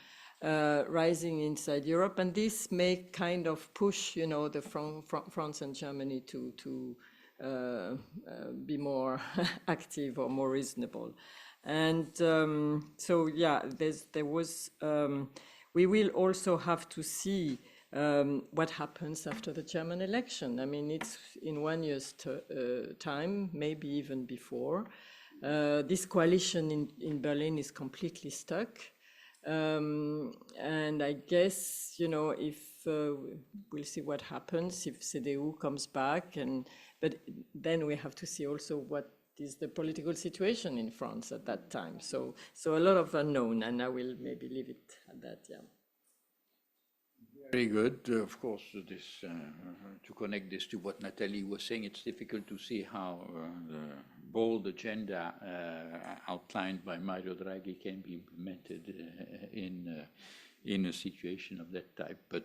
rising inside Europe. And this may kind of push, the France and Germany to be more active or more reasonable. And so, yeah, there was... we will also have to see what happens after the German election. I mean, it's in 1 year's time, maybe even before. This coalition in Berlin is completely stuck. And I guess, if we'll see what happens, if CDU comes back, but then we have to see also what is the political situation in France at that time. So a lot of unknown, and I will maybe leave it at that, yeah.
Very good. Of course, this to connect this to what Nathalie was saying, it's difficult to see how the bold agenda outlined by Mario Draghi can be implemented in a situation of that type. But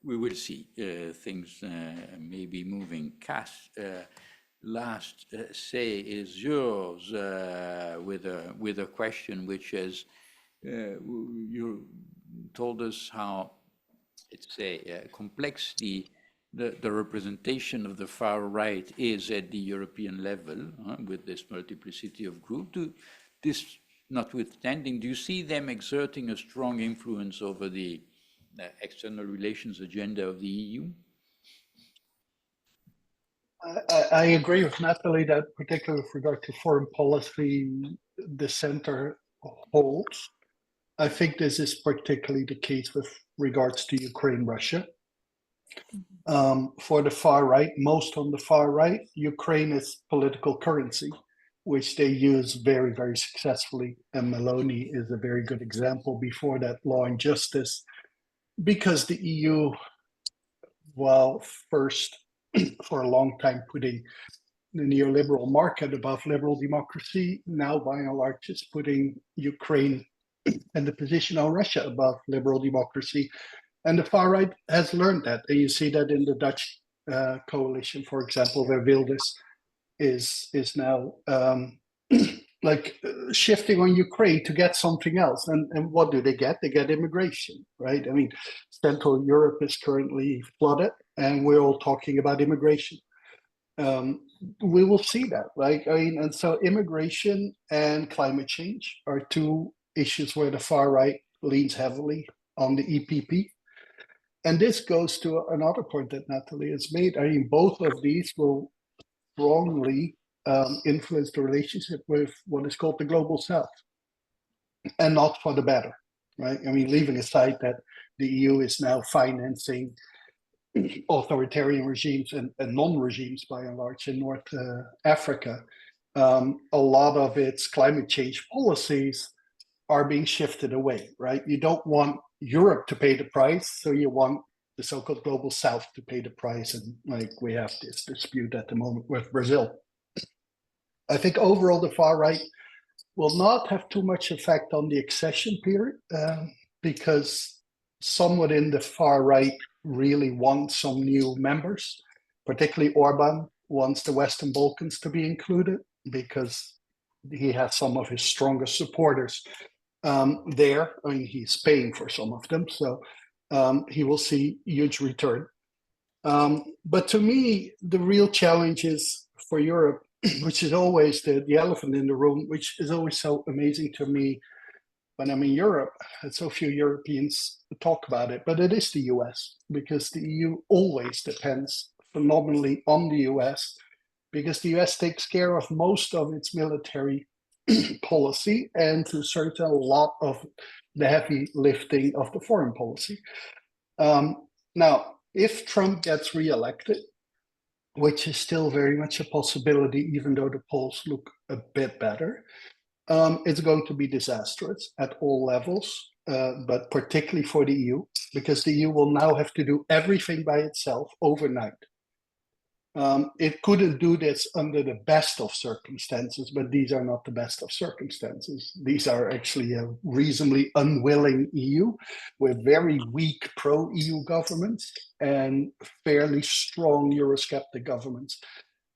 we will see. Things may be moving. Cass, last say is yours with a question, which is you told us how it's a complex the representation of the far right is at the European level with this multiplicity of groups. This notwithstanding, do you see them exerting a strong influence over the external relations agenda of the EU?
I agree with Nathalie that, particularly with regard to foreign policy, the center holds. I think this is particularly the case with regards to Ukraine, Russia. For the far right, most on the far right, Ukraine is political currency, which they use very, very successfully. And Meloni is a very good example. Before that, Law and Justice, because the EU, well, first for a long time putting the neoliberal market above liberal democracy, now by and large is putting Ukraine and the position on Russia above liberal democracy. And the far right has learned that. And you see that in the Dutch coalition, for example, where Wilders is now shifting on Ukraine to get something else. And what do they get? They get immigration, right? I mean, Central Europe is currently flooded, and we're all talking about immigration. We will see that, right? I mean, and so immigration and climate change are two issues where the far right leans heavily on the EPP. And this goes to another point that Nathalie has made. I mean, both of these will strongly influence the relationship with what is called the global south, and not for the better, right? I mean, leaving aside that the EU is now financing authoritarian regimes and non-regimes by and large in North Africa, a lot of its climate change policies are being shifted away, right? You don't want Europe to pay the price, so you want the so-called global south to pay the price. And like we have this dispute at the moment with Brazil. I think overall the far right will not have too much effect on the accession period because someone in the far right really wants some new members, particularly Orban wants the Western Balkans to be included because he has some of his strongest supporters there. I mean, he's paying for some of them, so he will see huge return. But to me, the real challenge is for Europe, which is always the elephant in the room, which is always so amazing to me when I'm in Europe, and so few Europeans talk about it, but it is the US, because the EU always depends phenomenally on the US, because the US takes care of most of its military policy and to a certain lot of the heavy lifting of the foreign policy. Now, if Trump gets reelected, which is still very much a possibility, even though the polls look a bit better, it's going to be disastrous at all levels, but particularly for the EU, because the EU will now have to do everything by itself overnight. It couldn't do this under the best of circumstances, but these are not the best of circumstances. These are actually a reasonably unwilling EU with very weak pro-EU governments and fairly strong Eurosceptic governments,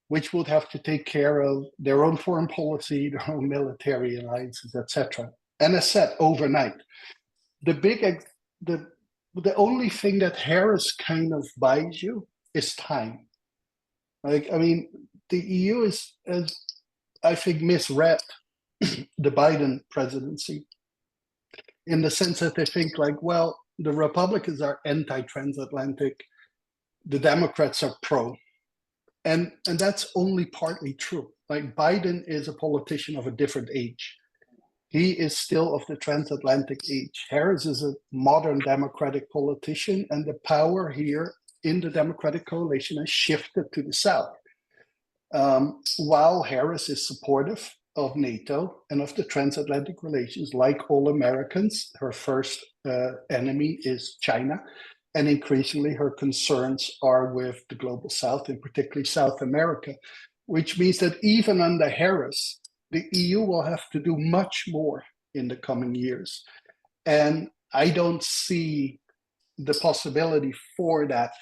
which would have to take care of their own foreign policy, their own military alliances, etc. And as said, overnight. The only thing that Harris kind of buys you is time. Like, I mean, the EU is, I think, misread the Biden presidency in the sense that they think like, well, the Republicans are anti-transatlantic, the Democrats are pro. And that's only partly true. Like, Biden is a politician of a different age. He is still of the transatlantic age. Harris is a modern democratic politician, and the power here in the Democratic coalition has shifted to the South. While Harris is supportive of NATO and of the transatlantic relations, like all Americans, her first enemy is China. And increasingly, her concerns are with the global south, and particularly South America, which means that even under Harris, the EU will have to do much more in the coming years. And I don't see the possibility for that.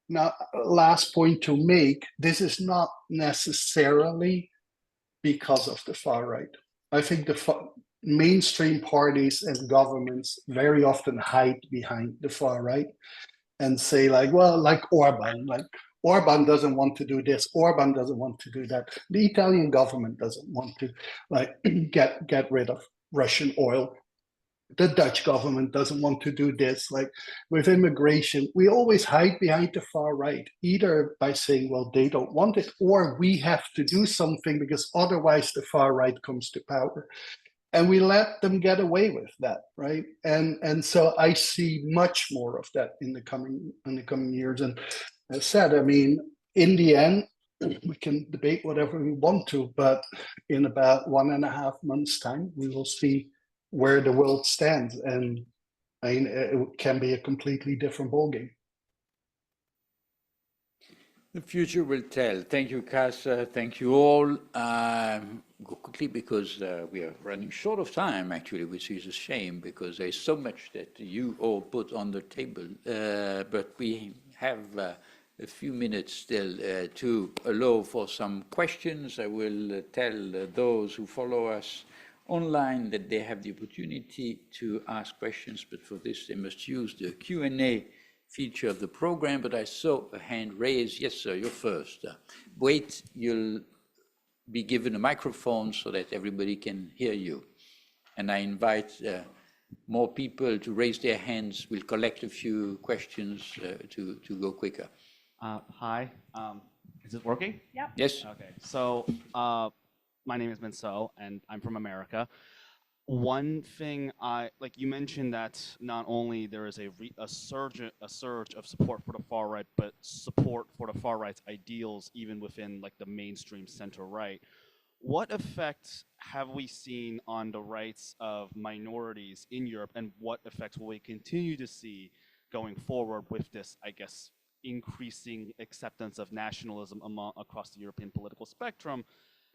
Now, last point to make, this is not necessarily because of the far right. I think the mainstream parties and governments very often hide behind the far right and say like, well, like Orban doesn't want to do this, Orban doesn't want to do that. The Italian government doesn't want to like get rid of Russian oil. The Dutch government doesn't want to do this. Like with immigration, we always hide behind the far right, either by saying, well, they don't want it, or we have to do something because otherwise the far right comes to power. And we let them get away with that, right? And so I see much more of that in the coming years. And as I said, I mean, in the end, we can debate whatever we want to, but in about 1.5 months' time, we will see where the world stands, and I mean, it can be a completely different ballgame.
The future will tell. Thank you, Cas. Thank you all. Go quickly because we are running short of time, actually, which is a shame because there's so much that you all put on the table. But we have a few minutes still to allow for some questions. I will tell those who follow us online that they have the opportunity to ask questions, but for this they must use the Q&A feature of the program. But I saw a hand raised. Yes, sir, you're first. Wait, you'll be given a microphone so that everybody can hear you. And I invite more people to raise their hands. We'll collect a few questions to go quicker.
Hi, is it working?
Yep.
Yes.
Okay, so my name is Minso, and I'm from America. One thing like you mentioned that not only there is a surge of support for the far right, but support for the far right's ideals even within like the mainstream center right. What effect have we seen on the rights of minorities in Europe, and what effects will we continue to see going forward with this, I guess, increasing acceptance of nationalism across the European political spectrum?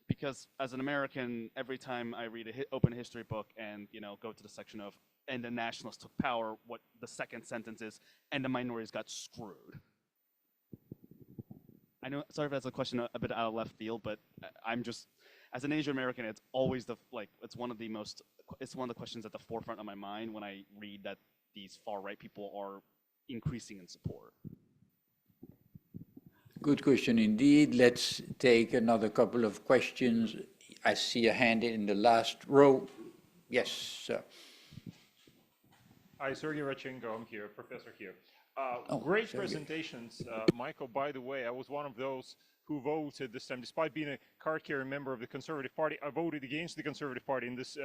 Because as an American, every time I read an open history book and go to the section of "and the nationalists took power," what the second sentence is, "and the minorities got screwed." I know, sorry if that's a question a bit out of left field, but I'm just, as an Asian American, it's always it's one of the questions at the forefront of my mind when I read that these far right people are increasing in support.
Good question indeed. Let's take another couple of questions. I see a hand in the last row. Yes, sir.
Hi, Sergey Radchenko, I'm here, professor here.
Sergey.
Great presentations. Michael, by the way, I was one of those who voted this time, despite being a card-carrying member of the Conservative Party. I voted against the Conservative Party in this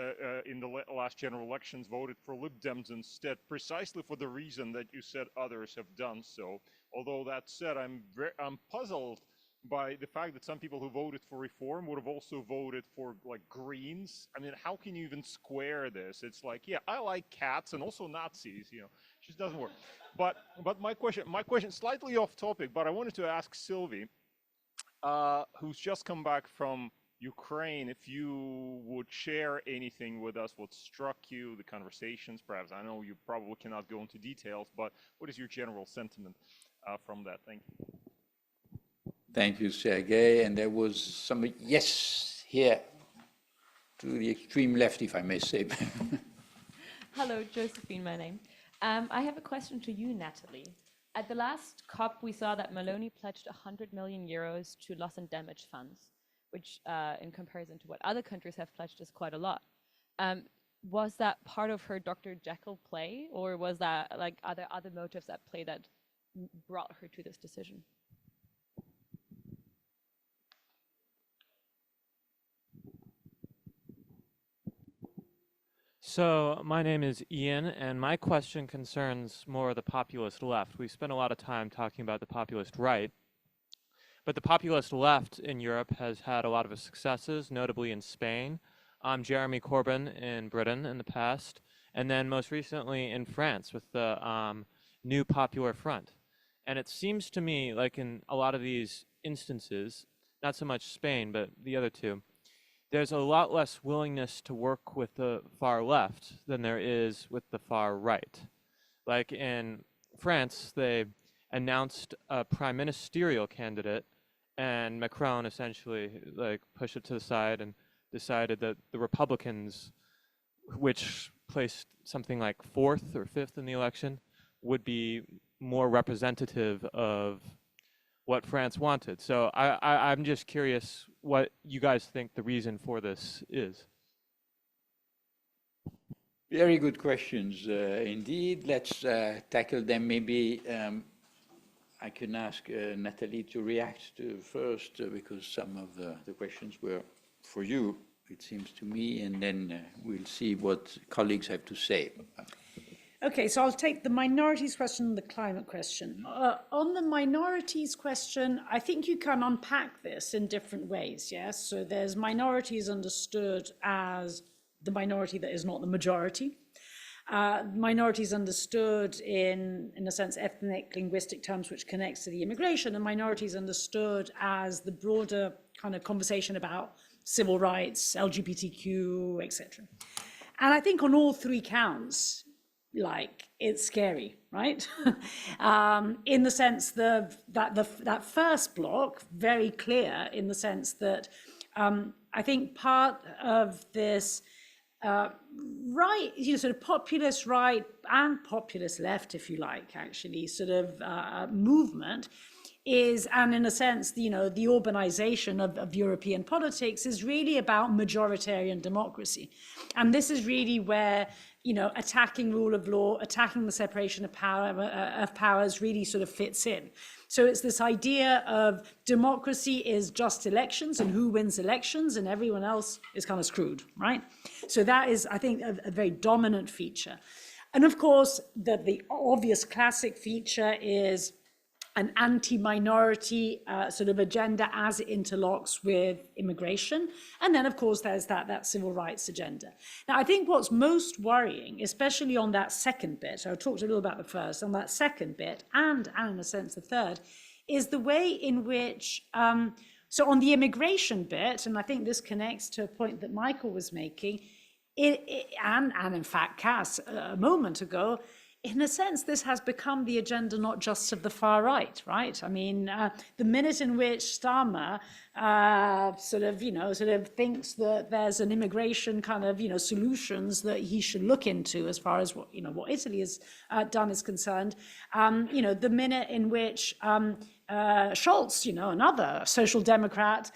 in the last general elections, voted for Lib Dems instead, precisely for the reason that you said others have done so. Although that said, I'm puzzled by the fact that some people who voted for reform would have also voted for like Greens. I mean, how can you even square this? It's like, yeah, I like cats and also Nazis, it just doesn't work. But my question, slightly off topic, but I wanted to ask SYLVIE, who's just come back from Ukraine, if you would share anything with us, what struck you, the conversations, perhaps. I know you probably cannot go into details, but what is your general sentiment from that? Thank you.
Thank you, Sergey. And there was somebody, yes, here, to the extreme left, if I may say.
Hello, Josephine, my name. I have a question to you, Nathalie. At the last COP, we saw that Meloni pledged 100 million euros to loss and damage funds, which in comparison to what other countries have pledged is quite a lot. Was that part of her Dr. Jekyll play, or was that like other motives at play that brought her to this decision?
So my name is Ian, and my question concerns more the populist left. We spent a lot of time talking about the populist right, but the populist left in Europe has had a lot of successes, notably in Spain, Jeremy Corbyn in Britain in the past, and then most recently in France with the new popular front. And it seems to me like in a lot of these instances, not so much Spain, but the other two, there's a lot less willingness to work with the far left than there is with the far right. Like in France, they announced a prime ministerial candidate, and Macron essentially like pushed it to the side and decided that the Republicans, which placed something like 4th or 5th in the election, would be more representative of what France wanted. So I'm just curious what you guys think the reason for this is.
Very good questions indeed. Let's tackle them. Maybe I can ask Nathalie to react to first because some of the questions were for you, it seems to me, and then we'll see what colleagues have to say.
Okay, so I'll take the minorities question and the climate question. On the minorities question, I think you can unpack this in different ways, yes? So there's minorities understood as the minority that is not the majority. Minorities understood in a sense, ethnic, linguistic terms, which connects to the immigration, and minorities understood as the broader kind of conversation about civil rights, LGBTQ, etc. And I think on all three counts, like, it's scary, right? In the sense that first block, very clear in the sense that I think part of this right, sort of populist right and populist left, if you like, actually, sort of movement is, and in a sense, the urbanization of European politics is really about majoritarian democracy. And this is really where, attacking rule of law, attacking the separation of powers really sort of fits in. So it's this idea of democracy is just elections and who wins elections and everyone else is kind of screwed, right? So that is, I think, a very dominant feature. And of course, the obvious classic feature is an anti-minority sort of agenda as it interlocks with immigration. And then, of course, there's that civil rights agenda. Now, I think what's most worrying, especially on that second bit, so I talked a little about the first, on that second bit, and in a sense the third, is the way in which, so on the immigration bit, and I think this connects to a point that Michael was making, and in fact, Cass, a moment ago, in a sense, this has become the agenda not just of the far right, right? I mean, the minute in which Starmer sort of thinks that there's an immigration kind of, solutions that he should look into as far as what Italy has done is concerned, the minute in which Scholz, another social democrat,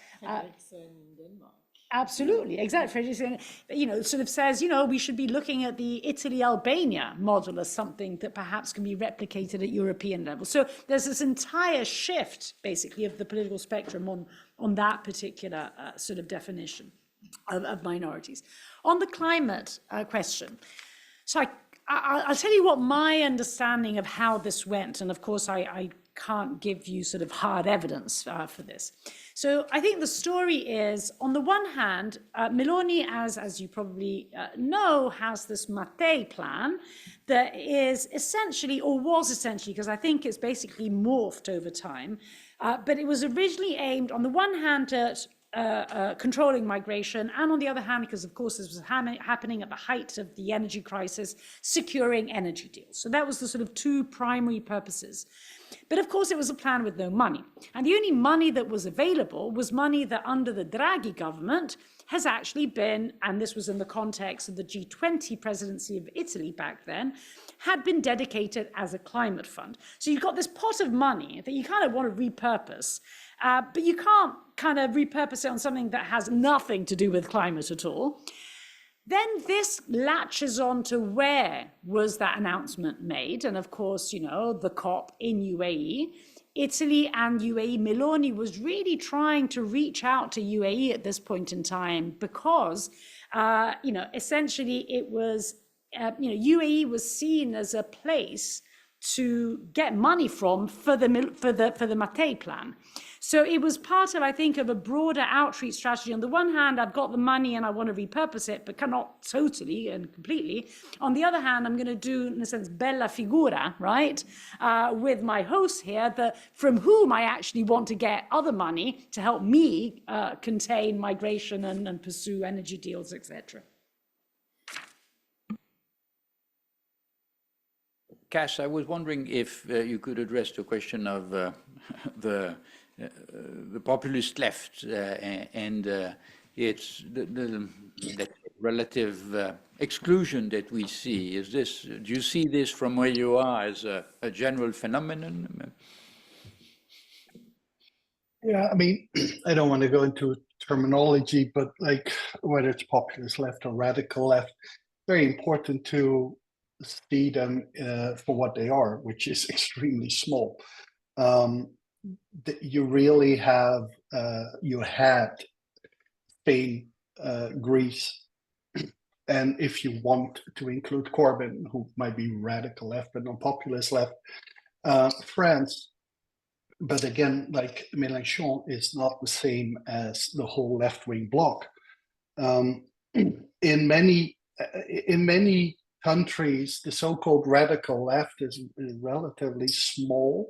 absolutely, exactly. Sort of says, we should be looking at the Italy-Albania model as something that perhaps can be replicated at European level. So there's this entire shift, basically, of the political spectrum on that particular sort of definition of minorities. On the climate question, so I'll tell you what my understanding of how this went, and of course I can't give you sort of hard evidence for this. So I think the story is, on the one hand, Meloni, as you probably know, has this MUDDE plan that is essentially, or was essentially, because I think it's basically morphed over time, but it was originally aimed, on the one hand, at controlling migration, and on the other hand, because of course this was happening at the height of the energy crisis, securing energy deals. So that was the sort of two primary purposes. But of course, it was a plan with no money. And the only money that was available was money that under the Draghi government has actually been, and this was in the context of the G20 presidency of Italy back then, had been dedicated as a climate fund. So you've got this pot of money that you kind of want to repurpose, but you can't kind of repurpose it on something that has nothing to do with climate at all. Then this latches on to where was that announcement made? And of course, the COP in UAE. Italy and UAE, Meloni was really trying to reach out to UAE at this point in time because, essentially it was, UAE was seen as a place to get money from for the MUDDE plan. So it was part of, I think, of a broader outreach strategy. On the one hand, I've got the money and I want to repurpose it, but cannot totally and completely. On the other hand, I'm going to do, in a sense, bella figura, right, with my hosts here, from whom I actually want to get other money to help me contain migration and pursue energy deals, etc.
Cass, I was wondering if you could address the question of the populist left and its the relative exclusion that we see. Is this? Do you see this from where you are as a general phenomenon?
Yeah, I mean, I don't want to go into terminology, but like whether it's populist left or radical left, very important to see them for what they are, which is extremely small. You really have, you had Spain, Greece, and if you want to include Corbyn, who might be radical left but not populist left, France. But again, like Mélenchon is not the same as the whole left-wing bloc. In many countries, the so-called radical left is relatively small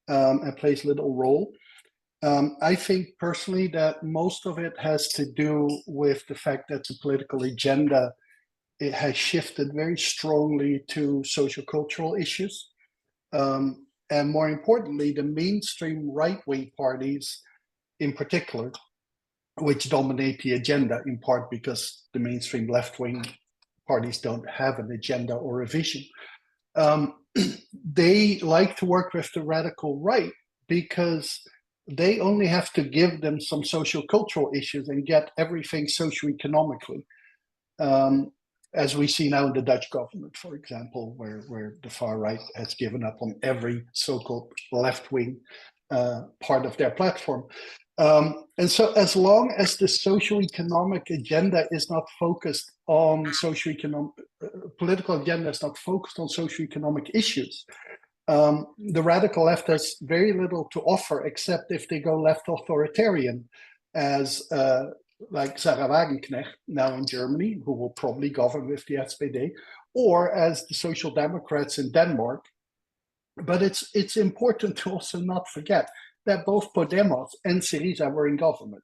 and plays little role. I think personally that most of it has to do with the fact that the political agenda, it has shifted very strongly to social-cultural issues. And more importantly, the mainstream right-wing parties in particular, which dominate the agenda in part because the mainstream left-wing parties don't have an agenda or a vision. They like to work with the radical right because they only have to give them some social cultural issues and get everything socioeconomically. As we see now in the Dutch government, for example, where the far right has given up on every so-called left-wing part of their platform. And so as long as the socio-economic agenda is not focused on political agenda is not focused on socio-economic issues, the radical left has very little to offer except if they go left authoritarian, as like Sarah Wagenknecht now in Germany, who will probably govern with the SPD, or as the Social Democrats in Denmark. But it's important to also not forget that both Podemos and Syriza were in government.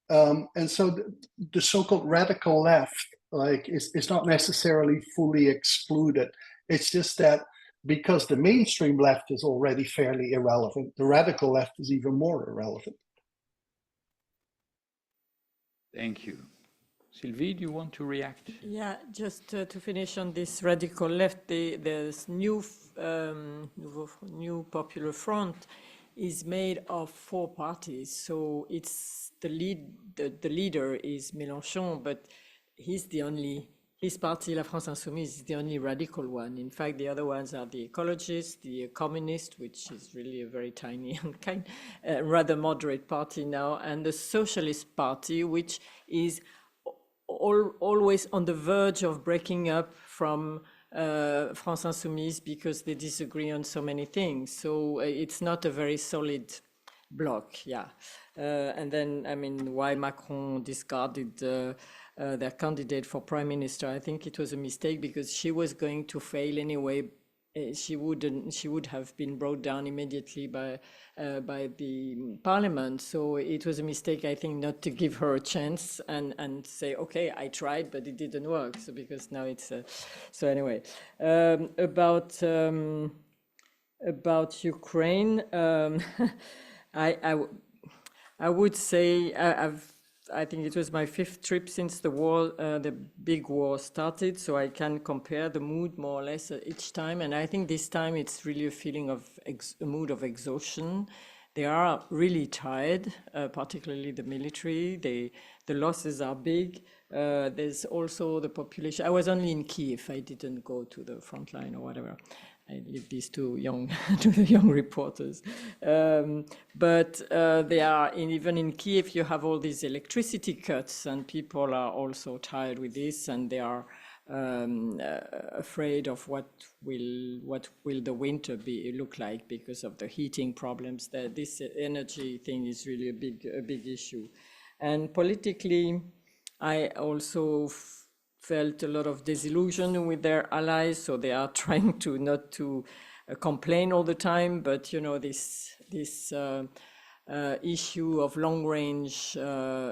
And so the so-called radical left is not necessarily fully excluded. It's just that because the mainstream left is already fairly irrelevant, the radical left is even more irrelevant.
Thank you. Sylvie, do you want to react?
Yeah, just to finish on this radical left, this new Popular Front is made of 4 parties. So it's the leader is Mélenchon, but he's the only, his party, La France Insoumise, is the only radical one. In fact, the other ones are the ecologists, the communist, which is really a very tiny and kind, rather moderate party now, and the Socialist Party, which is always on the verge of breaking up from France Insoumise because they disagree on so many things. So it's not a very solid bloc, yeah. And then, I mean, why Macron discarded their candidate for prime minister, I think it was a mistake because she was going to fail anyway. She would have been brought down immediately by the parliament. So it was a mistake, I think, not to give her a chance and say, okay, I tried, but it didn't work. So because now it's so anyway, about Ukraine, I would say I think it was my 5th trip since the war, the big war started, so I can compare the mood more or less each time. And I think this time it's really a feeling of a mood of exhaustion. They are really tired, particularly the military. The losses are big. There's also the population. I was only in Kiev. I didn't go to the front line or whatever. I leave these to the young reporters. But they are, even in Kiev, you have all these electricity cuts and people are also tired with this and they are afraid of what will the winter look like because of the heating problems. That this energy thing is really a big issue, and politically, I also felt a lot of disillusion with their allies. So they are trying to not to complain all the time, but you know this issue of long-range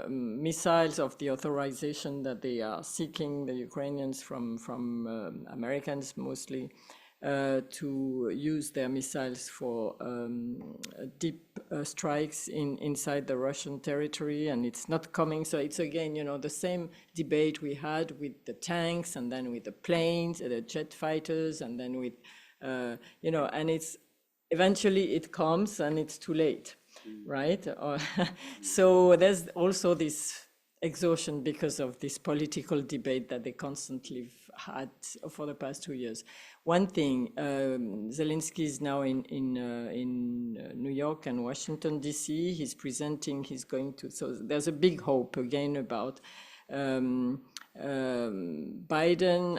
missiles, of the authorization that they are seeking, the Ukrainians from Americans mostly, to use their missiles for deep strikes inside the Russian territory, and it's not coming. So it's again, you know, the same debate we had with the tanks, and then with the planes, the jet fighters, and then with, you know, and it's eventually it comes and it's too late. Right? So there's also this exhaustion because of this political debate that they constantly had for the past 2 years. One thing, Zelensky is now in New York and Washington, D.C. He's presenting, he's going to, so there's a big hope again about Biden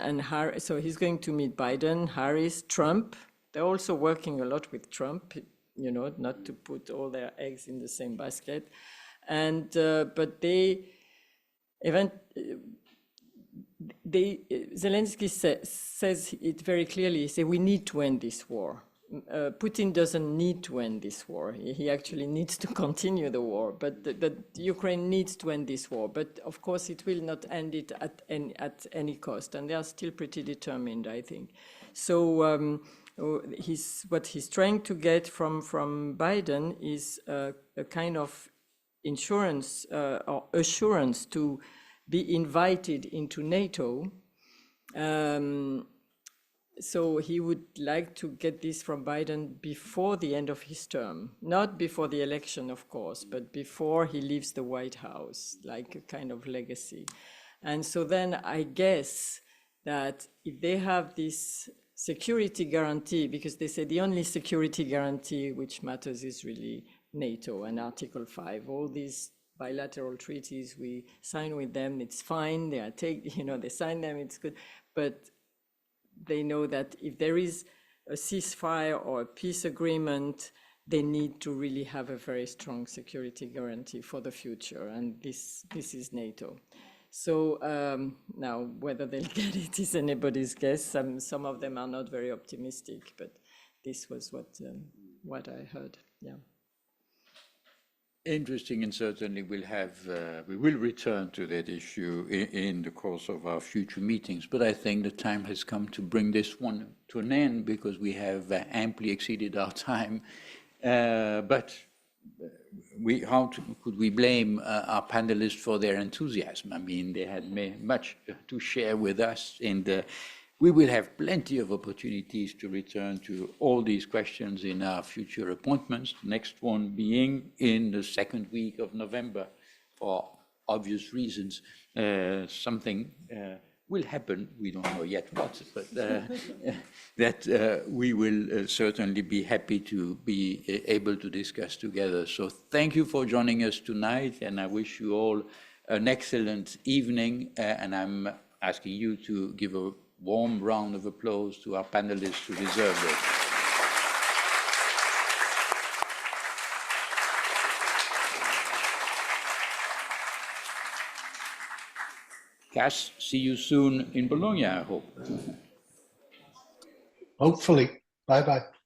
and Harris. So he's going to meet Biden, Harris, Trump. They're also working a lot with Trump, you know, not to put all their eggs in the same basket. And, but Zelensky says it very clearly. He says, we need to end this war. Putin doesn't need to end this war. He actually needs to continue the war, but Ukraine needs to end this war. But of course, it will not end it at any cost. And they are still pretty determined, I think. So, what he's trying to get from Biden is a kind of insurance or assurance to be invited into NATO. So he would like to get this from Biden before the end of his term, not before the election, of course, but before he leaves the White House, like a kind of legacy. And so then I guess that if they have this security guarantee, because they say the only security guarantee which matters is really NATO and Article 5. All these bilateral treaties we sign with them, it's fine. They are they sign them, it's good. But they know that if there is a ceasefire or a peace agreement, they need to really have a very strong security guarantee for the future, and this is NATO. So now, whether they'll get it is anybody's guess. Some of them are not very optimistic, but this was what I heard. Yeah.
Interesting, and certainly we will return to that issue in the course of our future meetings. But I think the time has come to bring this one to an end, because we have amply exceeded our time. But could we blame our panelists for their enthusiasm? I mean, they had much to share with us, and we will have plenty of opportunities to return to all these questions in our future appointments, the next one being in the second week of November. For obvious reasons, something will happen, we don't know yet what, but that we will certainly be happy to be able to discuss together. So thank you for joining us tonight, and I wish you all an excellent evening, and I'm asking you to give a warm round of applause to our panelists who deserve it. Cass, see you soon in Bologna, I hope.
Hopefully. Bye-bye.